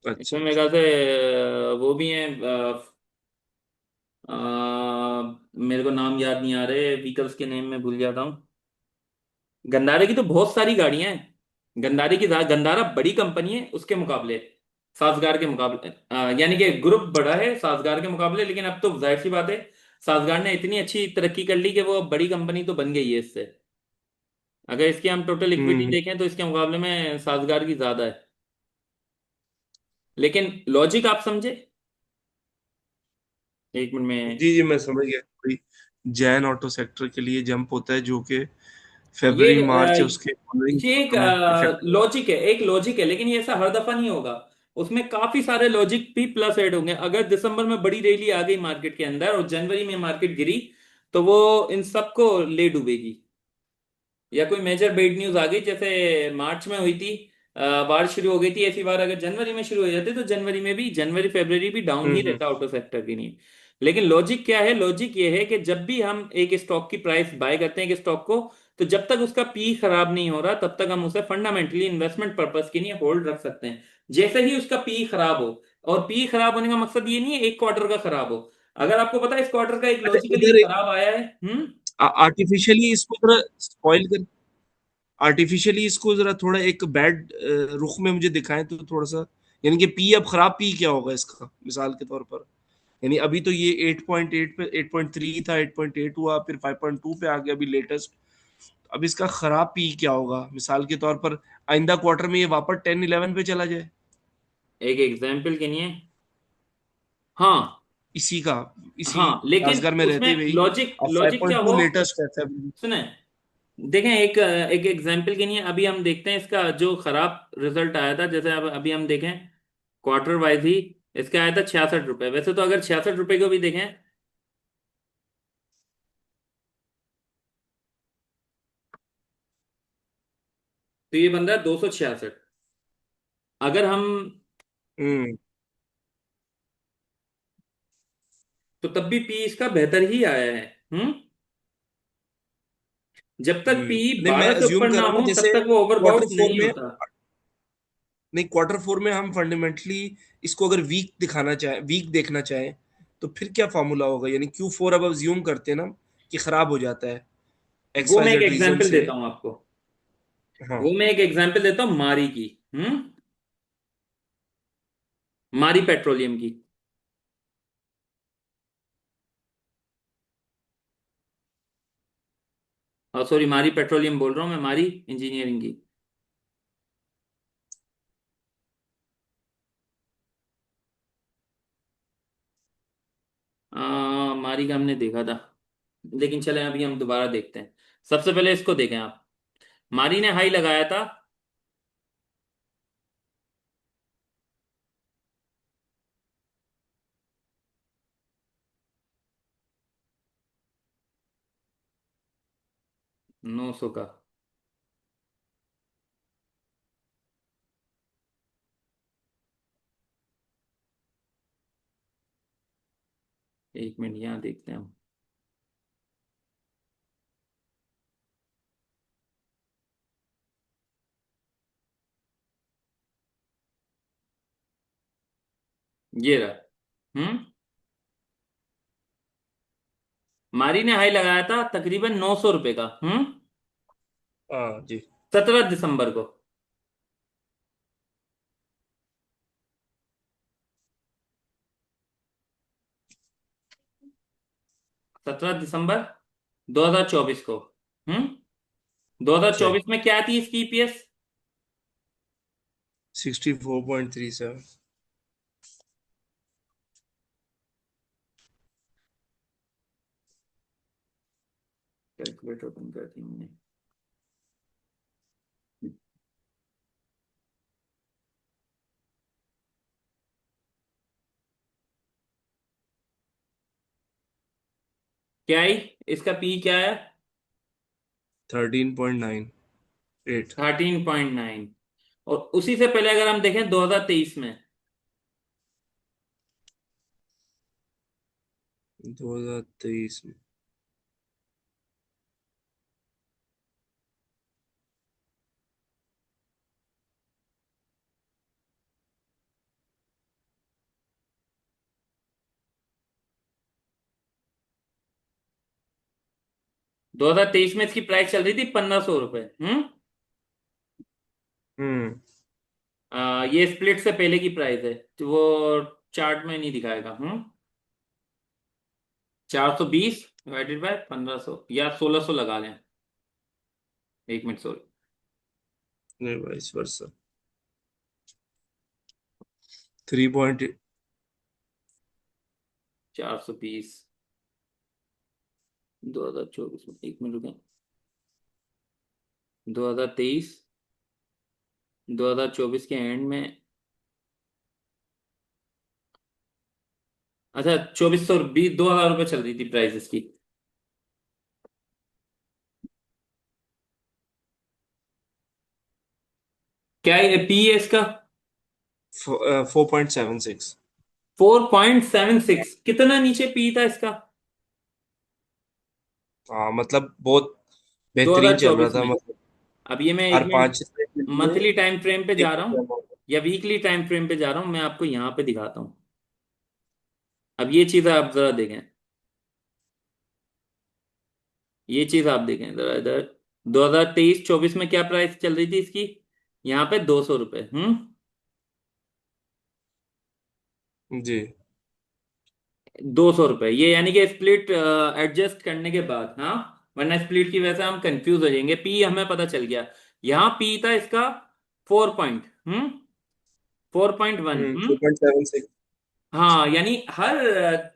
अच्छा इसमें मेरे अच्छा। ख्याल से वो भी हैं, मेरे को नाम याद नहीं आ रहे, व्हीकल्स के नेम में भूल जाता हूँ। गंदारे की तो बहुत सारी गाड़ियां हैं। गंदारा बड़ी कंपनी है उसके मुकाबले, साजगार के मुकाबले, यानी कि ग्रुप बड़ा है साजगार के मुकाबले। लेकिन अब तो जाहिर सी बात है, साजगार ने इतनी अच्छी तरक्की कर ली कि वो अब बड़ी कंपनी तो बन गई है इससे। अगर इसकी हम टोटल इक्विटी हम्म। देखें तो इसके मुकाबले में साजगार की ज्यादा है। लेकिन लॉजिक आप समझे? एक मिनट में। जी जी, मैं समझ गया। कोई जैन ऑटो सेक्टर के लिए जंप होता है, जो कि ये फरवरी मार्च है उसके फॉलोइंग ये एक में इफेक्ट होगा। लॉजिक है, एक लॉजिक है, लेकिन ये ऐसा हर दफा नहीं होगा। उसमें काफी सारे लॉजिक भी प्लस ऐड होंगे। अगर दिसंबर में बड़ी रैली आ गई मार्केट के अंदर और जनवरी में मार्केट गिरी, तो वो इन सबको ले डूबेगी। या कोई मेजर बैड न्यूज आ गई, जैसे मार्च में हुई थी, बारिश शुरू हो गई थी, ऐसी बार अगर जनवरी में शुरू हो जाती तो जनवरी में भी, जनवरी फरवरी भी डाउन ही हम्म। रहता ऑटो सेक्टर के लिए। लेकिन लॉजिक क्या है? लॉजिक ये है कि जब भी हम एक स्टॉक की प्राइस बाय करते हैं, एक स्टॉक को, तो जब तक उसका पी खराब नहीं हो रहा तब तक हम उसे फंडामेंटली इन्वेस्टमेंट पर्पस के लिए होल्ड रख सकते हैं। जैसे ही उसका पी खराब हो, और पी खराब होने का मकसद ये नहीं है एक क्वार्टर का खराब हो। अगर आपको पता है इस क्वार्टर का एक अच्छा, लॉजिकली इधर खराब आया है। आर्टिफिशियली इसको थोड़ा स्पॉइल कर, आर्टिफिशियली इसको जरा थोड़ा एक बैड रुख में मुझे दिखाएं तो थोड़ा सा, यानी कि पी, अब खराब पी क्या होगा इसका, मिसाल के तौर पर। यानी अभी तो ये 8.8 पे, 8.3 था, 8.8 हुआ, फिर 5.2 पे आ गया अभी लेटेस्ट। अब इसका खराब पी क्या होगा, मिसाल के तौर पर आइंदा क्वार्टर में ये वापस 10-11 पे चला जाए, एक एग्जाम्पल के लिए, हाँ। इसी का, इसी हाँ, लेकिन राजगार में रहते उसमें हुए ही। लॉजिक अब लॉजिक क्या 5.2 हो, लेटेस्ट है February। सुने, देखें, एक एक एग्जाम्पल के लिए अभी हम देखते हैं इसका जो खराब रिजल्ट आया था। जैसे अब अभी हम देखें क्वार्टर वाइज ही, इसका आया था 66 रुपए। वैसे तो अगर 66 रुपए को भी देखें, तो ये बन रहा है 266। अगर हम, हम्म। तो तब भी पी इसका बेहतर ही आया है। जब तक पी नहीं, मैं 12 से अज्यूम ऊपर कर ना रहा हूँ हो तब जैसे तक वो क्वार्टर ओवरबॉट फोर नहीं में, होता। नहीं क्वार्टर फोर में हम फंडामेंटली इसको अगर वीक दिखाना चाहे, वीक देखना चाहें, तो फिर क्या फॉर्मूला होगा? यानी Q4 अब अज्यूम करते हैं ना कि खराब हो जाता है एक्स वो वाई मैं एक जेड रीजन एग्जाम्पल से। देता हूं आपको। हाँ। वो मैं एक एग्जाम्पल देता हूं मारी की। हम्म मारी पेट्रोलियम की। सॉरी, मारी पेट्रोलियम बोल रहा हूं मैं, मारी इंजीनियरिंग की। मारी का हमने देखा था, लेकिन चले अभी हम दोबारा देखते हैं। सबसे पहले इसको देखें आप। मारी ने हाई लगाया था, 900 का। एक मिनट यहाँ देखते हैं हम। ये रहा। मारी ने हाई लगाया था तकरीबन 900 रुपए का। जी। 17 दिसंबर को। 17 दिसंबर 2024 को। दो हजार अच्छा, चौबीस में क्या थी इसकी ईपीएस? 64.37। कैलकुलेटर ओपन कर दी हमने। क्या आई? इसका पी क्या है? 13.98। 13.9। और उसी से पहले अगर हम देखें 2023 में, 2023 में 2023 में इसकी प्राइस चल रही थी 1500 रुपए। हम्म। ये स्प्लिट से पहले की प्राइस है, तो वो चार्ट में नहीं दिखाएगा। 420 डिवाइडेड बाय 1500 या 1600 लगा लें। एक मिनट, सॉरी। नहीं, वाइस वर्सा। 3 420 2024 में, एक मिनट रुकें, 2023, 2024 के एंड में, अच्छा 2420, 2000 रुपये चल रही थी प्राइस इसकी। क्या है पी है इसका? 4.76। 4.76, कितना नीचे पी था इसका? हाँ मतलब बहुत बेहतरीन चल रहा 2024 था में। मतलब। अब ये मैं एक हर मिनट 5 रुपए के लिए मंथली टाइम फ्रेम पे जा एक रहा रुपया हूँ amount। या वीकली टाइम फ्रेम पे जा रहा हूँ, मैं आपको यहाँ पे दिखाता हूँ। अब ये चीज आप जरा देखें, ये चीज आप देखें जरा इधर। 2023-24 में क्या प्राइस चल रही थी इसकी? यहाँ पे 200 रुपये। 200 रुपये, ये यानी कि स्प्लिट एडजस्ट करने के बाद, हाँ, वरना स्प्लिट की वजह से हम कंफ्यूज हो जाएंगे। पी हमें पता चल गया, यहाँ पी था इसका 4.1। 4.76। हाँ, यानी हर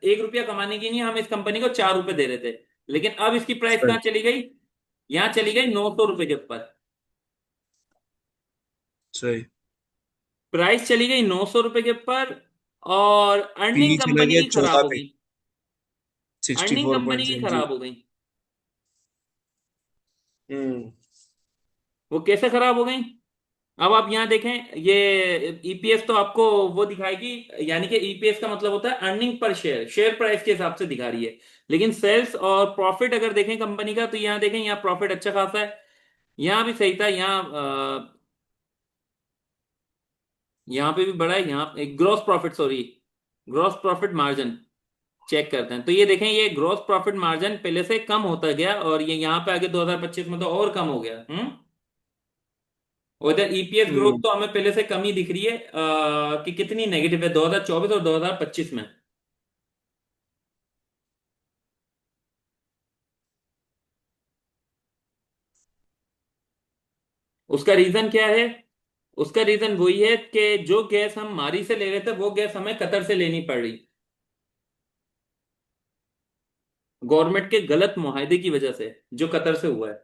1 रुपया कमाने के लिए हम इस कंपनी को 4 रुपए दे रहे थे, लेकिन अब इसकी प्राइस कहाँ सही। चली गई? यहाँ चली गई 900 रुपये के ऊपर। सही। प्राइस चली गई 900 रुपये के ऊपर, और पी अर्निंग चला कंपनी गया की खराब 14 हो पे। गई। Sixty earning four company point की सेवन खराब जीरो हो गई। हम्म। वो कैसे खराब हो गई? अब आप यहाँ देखें, ये ईपीएस तो आपको वो दिखाएगी, यानी कि ईपीएस का मतलब होता है earning per share, share price के हिसाब से दिखा रही है। लेकिन सेल्स और प्रॉफिट अगर देखें कंपनी का, तो यहाँ देखें, यहाँ प्रॉफिट अच्छा खासा है, यहाँ भी सही था, यहाँ पे भी बड़ा है, यहाँ एक gross profit, sorry, gross profit margin check करते हैं, तो ये देखें, ये ग्रॉस प्रॉफिट मार्जिन पहले से कम होता गया, और ये यहाँ पे आगे 2025 में तो और कम हो गया। और इधर ईपीएस ग्रोथ हम्म। तो हमें पहले से कम ही दिख रही है, कि कितनी नेगेटिव है 2024 और 2025 में। उसका रीजन क्या है? उसका रीजन वही है कि जो गैस हम मारी से ले रहे थे, वो गैस हमें कतर से लेनी पड़ रही, गवर्नमेंट के गलत मुआहदे की वजह से, जो कतर से हुआ है।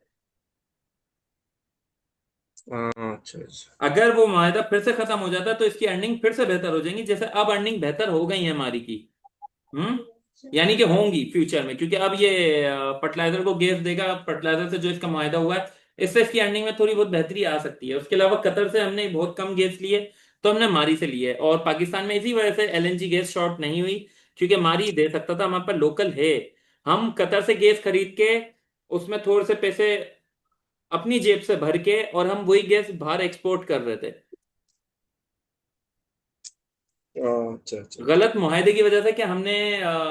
हाँ अच्छा अच्छा। अगर वो मुआहदा फिर से खत्म हो जाता तो इसकी अर्निंग फिर से बेहतर हो जाएंगी, जैसे अब अर्निंग बेहतर हो गई है हमारी की। हम्म यानी कि होंगी फ्यूचर में, क्योंकि अब ये फर्टिलाइजर को गैस देगा, फर्टिलाइजर से जो इसका मुआहदा हुआ है, इससे इसकी अर्निंग में थोड़ी बहुत बेहतरी आ सकती है। उसके अलावा कतर से हमने बहुत कम गैस लिए, तो हमने मारी से लिए, और पाकिस्तान में इसी वजह से एलएनजी गैस शॉर्ट नहीं हुई, क्योंकि मारी दे सकता था, हमारे पास लोकल है। हम कतर से गैस खरीद के उसमें थोड़े से पैसे अपनी जेब से भर के, और हम वही गैस बाहर एक्सपोर्ट कर रहे थे। अच्छा अच्छा अच्छा। गलत मुआहदे की वजह से, कि हमने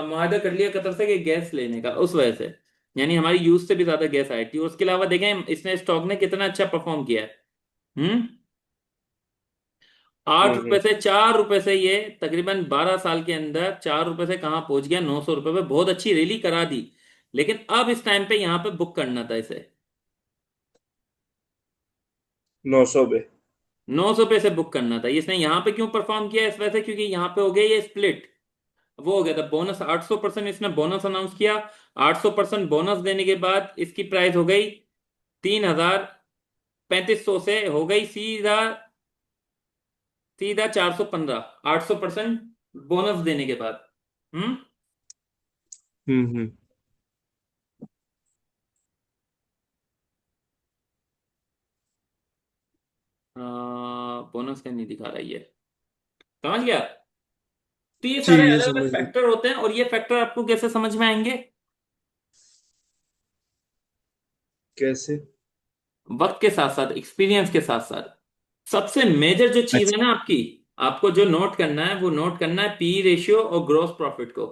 मुआहदा कर लिया कतर से कि गैस लेने का, उस वजह से, यानी हमारी यूज से भी ज्यादा गैस आई थी। उसके अलावा देखें इसने स्टॉक ने कितना अच्छा परफॉर्म किया है। हम्म 8 रुपए हम्म। से, 4 रुपए से, ये तकरीबन 12 साल के अंदर 4 रुपए से कहाँ पहुंच गया, 900 रुपए पे, बहुत अच्छी रैली करा दी। लेकिन अब इस टाइम पे यहाँ पे बुक करना था इसे, 900 पे। 900 पे से बुक करना था। इसने यहाँ पे क्यों परफॉर्म किया इस वजह से, क्योंकि यहाँ पे हो गया ये स्प्लिट, वो हो गया था बोनस, 800% इसने बोनस अनाउंस किया। 800% बोनस देने के बाद इसकी प्राइस हो गई 3,3500, से हो गई सीधा सीधा 415, 800% बोनस देने के बाद। हम्म हम्म। बोनस का नहीं दिखा रहा ये, समझ गया? तो ये सारे ठीक है अलग अलग समझ गया। फैक्टर होते हैं, और ये फैक्टर आपको कैसे समझ में आएंगे? कैसे? वक्त के साथ साथ, एक्सपीरियंस के साथ साथ। सबसे मेजर जो चीज है अच्छा। ना आपकी, आपको जो नोट करना है, वो नोट करना है पी रेशियो और ग्रॉस प्रॉफिट को।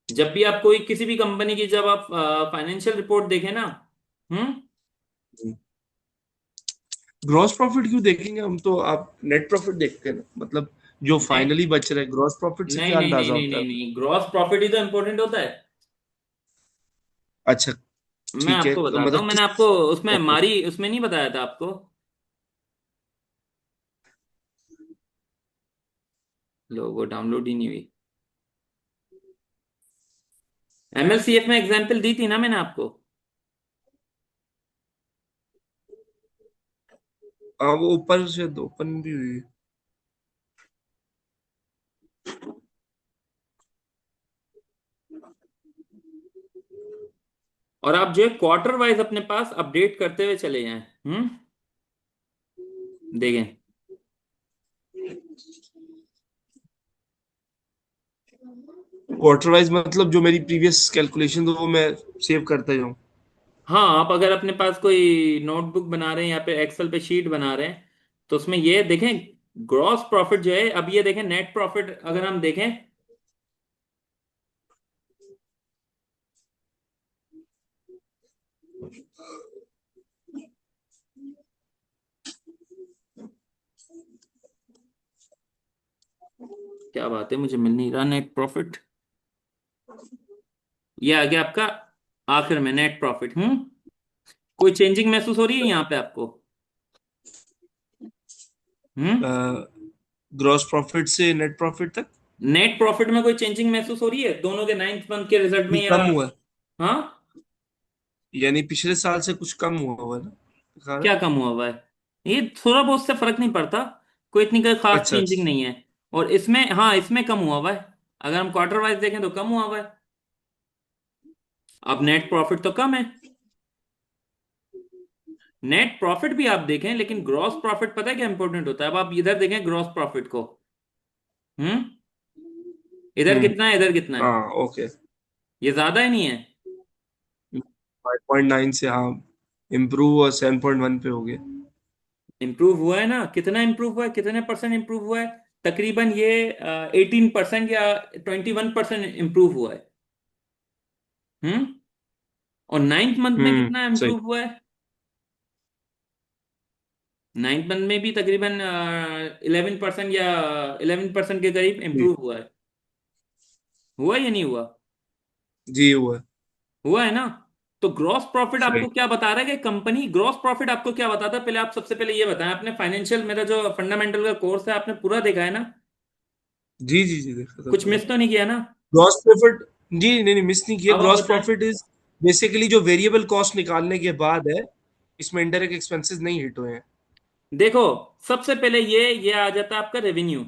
जब भी आप कोई किसी भी कंपनी की, जब आप फाइनेंशियल रिपोर्ट देखें ना, हम्म ग्रॉस प्रॉफिट क्यों देखेंगे हम? तो आप नेट प्रॉफिट देखते हैं ना, मतलब जो नहीं फाइनली बच रहा है, ग्रॉस प्रॉफिट से नहीं क्या नहीं नहीं अंदाजा नहीं होता नहीं है? नहीं, ग्रॉस प्रॉफिट ही तो इंपॉर्टेंट होता है। अच्छा। मैं ठीक है आपको बताता हूँ, मतलब मैंने किस? आपको उसमें मारी, उसमें नहीं बताया था आपको। लो, वो डाउनलोड ही नहीं हुई। एमएलसीएफ में एग्जाम्पल दी थी ना मैंने आपको। हाँ वो ऊपर से ओपन भी हुई है। और आप जो है क्वार्टर वाइज अपने पास अपडेट करते हुए चले जाएं। देखें। क्वार्टर वाइज मतलब जो मेरी प्रीवियस कैलकुलेशन तो वो मैं सेव करता जाऊँ। हाँ, आप अगर अपने पास कोई नोटबुक बना रहे हैं या फिर एक्सेल पे शीट बना रहे हैं तो उसमें ये देखें, ग्रॉस प्रॉफिट जो है, अब ये देखें नेट प्रॉफिट अगर हम देखें। क्या बात है, मुझे मिल नहीं रहा नेट प्रॉफिट। ये आ गया आपका आखिर में नेट प्रॉफिट। कोई चेंजिंग महसूस हो रही है यहाँ पे आपको? हम्म। ग्रॉस प्रॉफिट से नेट प्रॉफिट तक नेट प्रॉफिट में कोई चेंजिंग महसूस हो रही है दोनों के 9th मंथ के रिजल्ट में, भी या? कम हुआ है। हाँ। यानी पिछले साल से कुछ कम हुआ हुआ है ना, दिखा रहा क्या है? कम हुआ हुआ है? ये थोड़ा बहुत से फर्क नहीं पड़ता, कोई इतनी कोई खास अच्छा चेंजिंग अच्छा। नहीं है। और इसमें, हाँ, इसमें कम हुआ हुआ है। अगर हम क्वार्टर वाइज देखें तो कम हुआ हुआ है। अब नेट प्रॉफिट तो कम है। नेट प्रॉफिट भी आप देखें, लेकिन ग्रॉस प्रॉफिट पता है क्या इंपॉर्टेंट होता है? अब आप इधर देखें ग्रॉस प्रॉफिट को। हम्म। इधर हम्म। कितना है, इधर कितना है? हाँ ओके। ये ज्यादा ही नहीं है। 5.9 से हाँ इम्प्रूव और 7.1 पे हो गया। इंप्रूव हुआ है ना? कितना इंप्रूव हुआ है, कितने परसेंट इंप्रूव हुआ है? तकरीबन ये 18% या 21% इंप्रूव हुआ है। हम्म। और 9th मंथ में कितना सही। इंप्रूव हुआ है? 9th मंथ में भी तकरीबन 11% या 11% के करीब जी। इंप्रूव हुआ है। हुआ या नहीं हुआ? जी हुआ है। हुआ है ना? तो ग्रॉस प्रॉफिट सही। आपको क्या बता रहा है कि कंपनी, ग्रॉस प्रॉफिट आपको क्या बताता है? पहले आप सबसे पहले ये बताएं, आपने फाइनेंशियल, मेरा जो फंडामेंटल का कोर्स है आपने पूरा देखा है ना? जी जी जी देखा था कुछ पूरा। मिस तो नहीं किया ना? ग्रॉस प्रॉफिट, जी नहीं नहीं मिस नहीं किया। अब आप ग्रॉस बताएं। प्रॉफिट इज बेसिकली जो वेरिएबल कॉस्ट निकालने के बाद है, इसमें इनडायरेक्ट एक्सपेंसेस नहीं हिट हुए हैं। देखो, सबसे पहले ये आ जाता है आपका रेवेन्यू।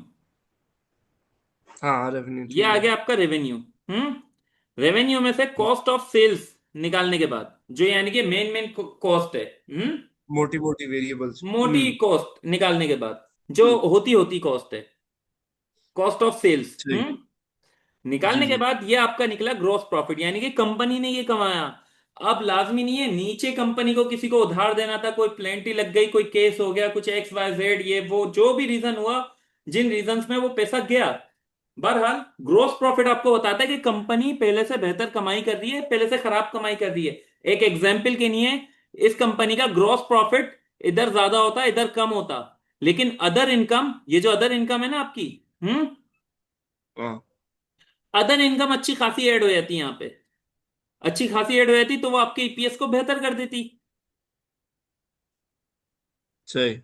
हाँ रेवेन्यू ये ठीक आ है। गया आपका रेवेन्यू। रेवेन्यू में से कॉस्ट ऑफ सेल्स निकालने के बाद, जो यानी कि मेन मेन कॉस्ट है। मोटी मोटी वेरिएबल्स। मोटी कॉस्ट निकालने के बाद, जो होती होती कॉस्ट है, कॉस्ट ऑफ सेल्स। सही। जी निकालने के जी। बाद ये आपका निकला ग्रॉस प्रॉफिट, यानी कि कंपनी ने ये कमाया। अब लाजमी नहीं है नीचे कंपनी को किसी को उधार देना था, कोई प्लेंटी लग गई, कोई केस हो गया, कुछ एक्स वाई जेड, ये वो जो भी रीजन हुआ, जिन रीजंस में वो पैसा गया, बहरहाल ग्रॉस प्रॉफिट आपको बताता है कि कंपनी पहले से बेहतर कमाई कर रही है, पहले से खराब कमाई कर रही है। एक एग्जाम्पल के लिए, इस कंपनी का ग्रॉस प्रॉफिट इधर ज्यादा होता, इधर कम होता, लेकिन अदर इनकम, ये जो अदर इनकम है ना आपकी, हाँ अदर इनकम अच्छी खासी ऐड हो जाती है यहाँ पे। अच्छी खासी ऐड हो जाती तो वो आपके ईपीएस को बेहतर कर देती। सही।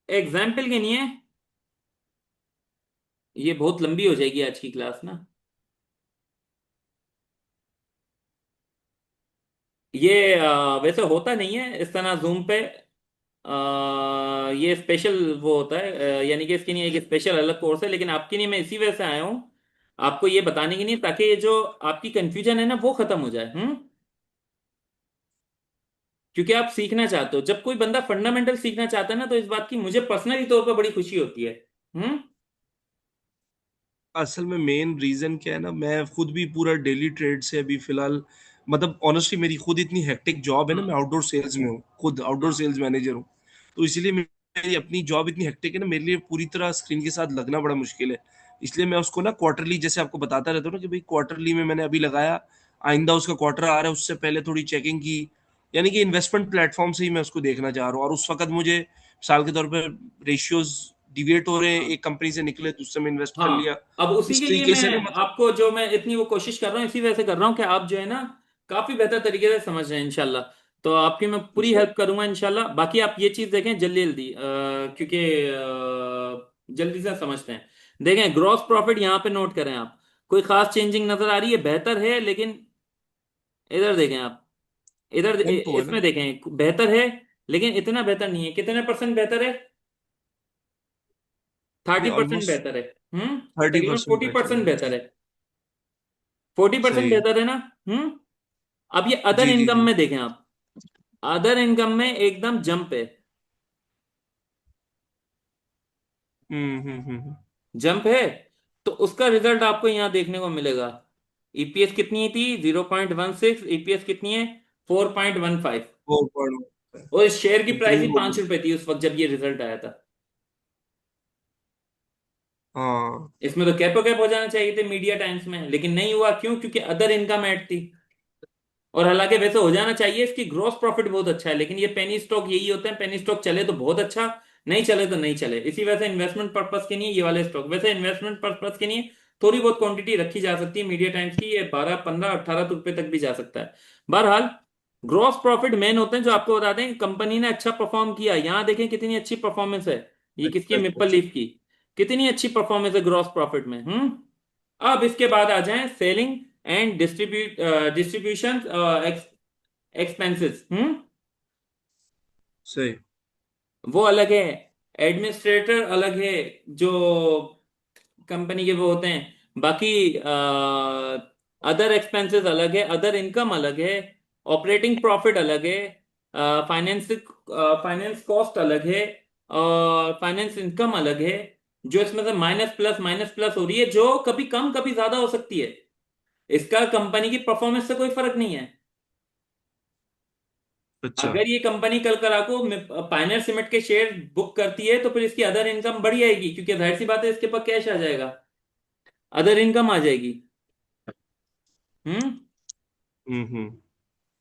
एग्जाम्पल के लिए, ये बहुत लंबी हो जाएगी आज की क्लास ना। ये वैसे होता नहीं है इस तरह जूम पे। ये स्पेशल वो होता है, यानी कि इसके लिए एक स्पेशल अलग कोर्स है, लेकिन आपके लिए मैं इसी वजह से आया हूँ, आपको ये बताने के लिए, ताकि ये जो आपकी कंफ्यूजन है ना वो खत्म हो जाए। क्योंकि आप सीखना चाहते हो, जब कोई बंदा फंडामेंटल सीखना चाहता है ना, तो इस बात की मुझे पर्सनली तौर पर बड़ी खुशी होती है। हम्म। असल में मेन रीजन क्या है ना, मैं खुद भी पूरा डेली ट्रेड से अभी फिलहाल, मतलब ऑनेस्टली मेरी खुद इतनी हेक्टिक जॉब है ना, मैं हाँ, आउटडोर सेल्स में हूँ, खुद आउटडोर हाँ, सेल्स मैनेजर हूँ। तो इसीलिए मेरी अपनी जॉब इतनी हेक्टिक है ना, मेरे लिए पूरी तरह स्क्रीन के साथ लगना बड़ा मुश्किल है। इसलिए मैं उसको ना क्वार्टरली, जैसे आपको बताता रहता हूँ ना कि भाई क्वार्टरली में मैंने अभी लगाया, आइंदा उसका क्वार्टर आ रहा है उससे पहले थोड़ी चेकिंग की। यानी कि इन्वेस्टमेंट प्लेटफॉर्म से ही मैं उसको देखना चाह रहा हूँ, और उस वक्त मुझे मिसाल के तौर पर रेशियोज डिविएट हो रहे हैं, एक कंपनी से निकले दूसरे में इन्वेस्ट कर लिया। हाँ। अब उसी इस के लिए तरीके मैं से ना मतलब। आपको, जो मैं इतनी वो कोशिश कर रहा हूँ, इसी वजह से कर रहा हूँ कि आप जो है ना काफी बेहतर तरीके से समझ रहे हैं इंशाल्लाह। तो आपकी मैं पूरी अच्छा। हेल्प करूंगा इंशाल्लाह। बाकी आप ये चीज देखें जल्दी जल्दी, क्योंकि जल्दी से समझते हैं। देखें ग्रॉस प्रॉफिट यहाँ पे नोट करें आप। कोई खास चेंजिंग नजर आ रही है? बेहतर है, लेकिन इधर देखें आप, इधर टेम्पो है ना? इसमें देखें, बेहतर है लेकिन इतना बेहतर नहीं है। कितने परसेंट बेहतर है? ये 30% ऑलमोस्ट बेहतर है। 30% तकरीबन फोर्टी बेटर परसेंट है। बेहतर है। 40% सही है। बेहतर है ना? हम्म। अब ये अदर जी जी इनकम जी। में देखें आप, अदर इनकम में एकदम जंप है। हम्म। जंप है, तो उसका रिजल्ट आपको यहां देखने को मिलेगा। ईपीएस कितनी थी? 0.16। ईपीएस कितनी है? 4.15। वो पढ़ो। और इस शेयर की प्राइस ग्रो ही हो गया। 5 रुपए थी उस वक्त जब ये रिजल्ट आया था। हाँ। इसमें तो कैपो कैप हो जाना चाहिए थे मीडिया टाइम्स में, लेकिन नहीं हुआ। क्यों? क्योंकि अदर इनकम ऐड थी। और हालांकि वैसे हो जाना चाहिए, इसकी ग्रॉस प्रॉफिट बहुत अच्छा है, लेकिन ये पेनी स्टॉक यही होते हैं, पेनी स्टॉक चले तो बहुत अच्छा, नहीं चले तो नहीं चले। इसी वजह से इन्वेस्टमेंट पर्पस के लिए ये वाले स्टॉक, वैसे इन्वेस्टमेंट पर्पस के लिए थोड़ी बहुत क्वांटिटी रखी जा सकती है मीडिया टाइम्स की, ये 12, 15, 18 रुपए तक भी जा सकता है। बहरहाल, ग्रॉस प्रॉफिट मेन होते हैं जो आपको बताते हैं कि कंपनी ने अच्छा परफॉर्म किया। यहां देखें कितनी अच्छी परफॉर्मेंस है। ये किसकी अच्छा है? अच्छा मिप्पल अच्छा। लीफ की। कितनी अच्छी परफॉर्मेंस है ग्रॉस प्रॉफिट में। अब इसके बाद आ जाएं सेलिंग एंड डिस्ट्रीब्यूशन एक्सपेंसेस। सही। वो अलग है। एडमिनिस्ट्रेटर अलग है, जो कंपनी के वो होते हैं। बाकी अदर एक्सपेंसेस अलग है, अदर इनकम अलग है, ऑपरेटिंग प्रॉफिट अलग है, फाइनेंस फाइनेंस कॉस्ट अलग है, और फाइनेंस इनकम अलग है, जो इसमें से माइनस प्लस हो रही है, जो कभी कम कभी ज्यादा हो सकती है। इसका कंपनी की परफॉर्मेंस से कोई फर्क नहीं है। अच्छा। अगर ये कंपनी कल करा को पायनियर सीमेंट के शेयर बुक करती है, तो फिर इसकी अदर इनकम बढ़ जाएगी, क्योंकि जाहिर सी बात है इसके पास कैश आ जाएगा, अदर इनकम आ जाएगी। हम्म। हम्म।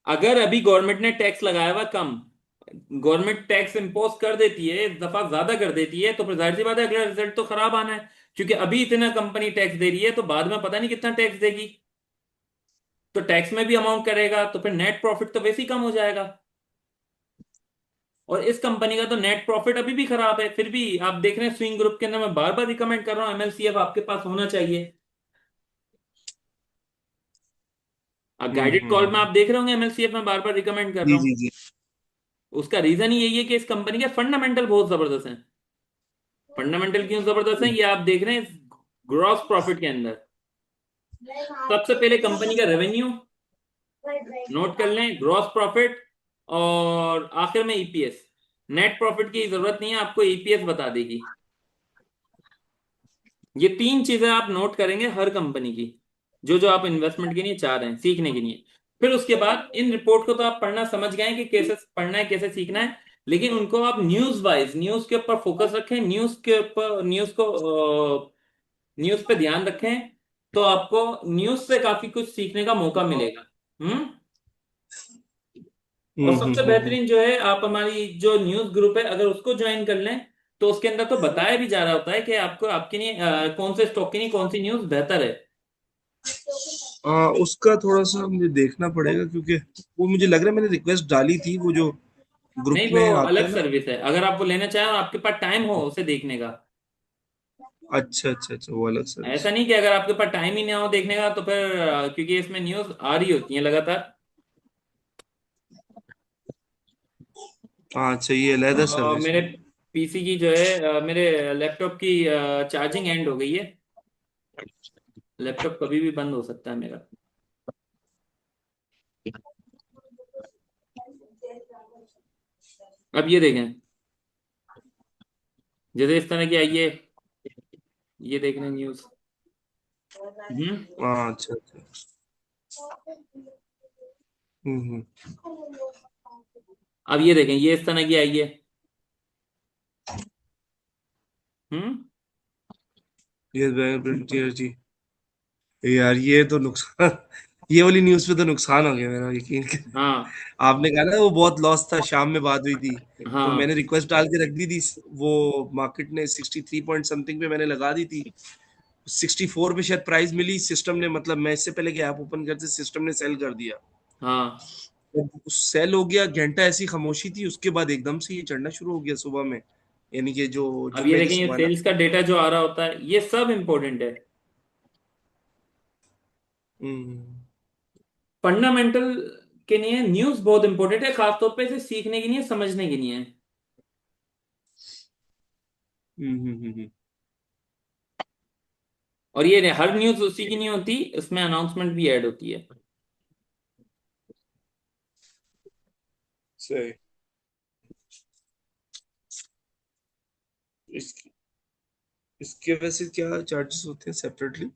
अगर अभी गवर्नमेंट ने टैक्स लगाया हुआ कम, गवर्नमेंट टैक्स इंपोज कर देती है, इस दफा ज्यादा कर देती है, तो फिर जाहिर सी बात है अगला रिजल्ट तो खराब आना है। क्योंकि अभी इतना कंपनी टैक्स दे रही है, तो बाद में पता नहीं कितना टैक्स देगी। तो टैक्स में भी अमाउंट करेगा, तो फिर नेट प्रॉफिट तो वैसे ही कम हो जाएगा। और इस कंपनी का तो नेट प्रॉफिट अभी भी खराब है। फिर भी आप देख रहे हैं स्विंग ग्रुप के अंदर, मैं बार बार रिकमेंड कर रहा हूं, एमएलसीएफ आपके पास होना चाहिए। गाइडेड कॉल में हम्म। आप देख रहे होंगे, एमएलसीएफ में बार बार रिकमेंड कर जी रहा हूं। जी जी। उसका रीजन ही यही है कि इस कंपनी के फंडामेंटल बहुत जबरदस्त हैं। फंडामेंटल क्यों जबरदस्त हैं, ये आप देख रहे हैं ग्रॉस प्रॉफिट के अंदर। सबसे पहले कंपनी का रेवेन्यू नोट कर लें, ग्रॉस प्रॉफिट, और आखिर में ईपीएस। नेट प्रॉफिट की जरूरत नहीं है, आपको ईपीएस बता देगी। ये तीन चीजें आप नोट करेंगे हर कंपनी की, जो जो आप इन्वेस्टमेंट के लिए चाह रहे हैं, सीखने के लिए। फिर उसके बाद इन रिपोर्ट को तो आप पढ़ना समझ गए हैं कि कैसे पढ़ना है, कैसे सीखना है। लेकिन उनको आप न्यूज वाइज, न्यूज के ऊपर फोकस रखें, न्यूज के ऊपर, न्यूज पे ध्यान रखें, तो आपको न्यूज से काफी कुछ सीखने का मौका मिलेगा। हम्म। और सबसे हम्म। बेहतरीन जो है, आप हमारी जो न्यूज ग्रुप है अगर उसको ज्वाइन कर लें, तो उसके अंदर तो बताया भी जा रहा होता है कि आपको आपके लिए कौन से स्टॉक के लिए कौन सी न्यूज बेहतर है। उसका थोड़ा सा मुझे देखना पड़ेगा, क्योंकि वो मुझे लग रहा है मैंने रिक्वेस्ट डाली थी, वो जो ग्रुप नहीं, वो में आता अलग है ना। सर्विस है, अगर आप वो लेना चाहें और आपके पास टाइम हो उसे देखने का। अच्छा अच्छा अच्छा, वो अलग सर्विस। ऐसा नहीं कि अगर आपके पास टाइम ही ना हो देखने का, तो फिर क्योंकि इसमें न्यूज आ रही होती है लगातार। हाँ अच्छा, ये अलहदा सर्विस मेरे है। पीसी की जो है, मेरे लैपटॉप की चार्जिंग एंड हो गई है। लैपटॉप कभी भी बंद हो सकता है मेरा। अब ये देखें, जैसे इस तरह की आई है, ये देख रहे हैं न्यूज। हम्म। हाँ अच्छा अच्छा। हम्म। अब ये देखें, ये इस तरह की आई है। हम्म। ये जी। यार ये तो नुकसान ये वाली न्यूज पे तो नुकसान हो गया मेरा, यकीन कर। हाँ। आपने कहा ना वो बहुत लॉस था, शाम में बात हुई थी, तो हाँ। मैंने रिक्वेस्ट डाल के रख दी थी। वो मार्केट ने 63 पॉइंट समथिंग पे मैंने लगा दी थी। 64 पे शायद प्राइस मिली, सिस्टम ने, मतलब मैं इससे पहले कि ऐप ओपन करते सिस्टम ने सेल कर दिया। हाँ। सेल हो गया, घंटा ऐसी खामोशी थी, उसके बाद एकदम से ये चढ़ना शुरू हो गया सुबह में। यानी कि जो अब ये जुम्मे की देखें, ये सुबह ना। सेल्स का डेटा जो आ रहा होता है, ये सब इंपॉर्टेंट है। हम्म फंडामेंटल के लिए न्यूज बहुत इंपॉर्टेंट है, खासतौर पे इसे सीखने की नहीं है, समझने की नहीं है। हम्म। और ये हर न्यूज उसी की नहीं होती, इसमें अनाउंसमेंट भी ऐड होती है। सही। इसके इसके वैसे क्या चार्जेस होते हैं सेपरेटली?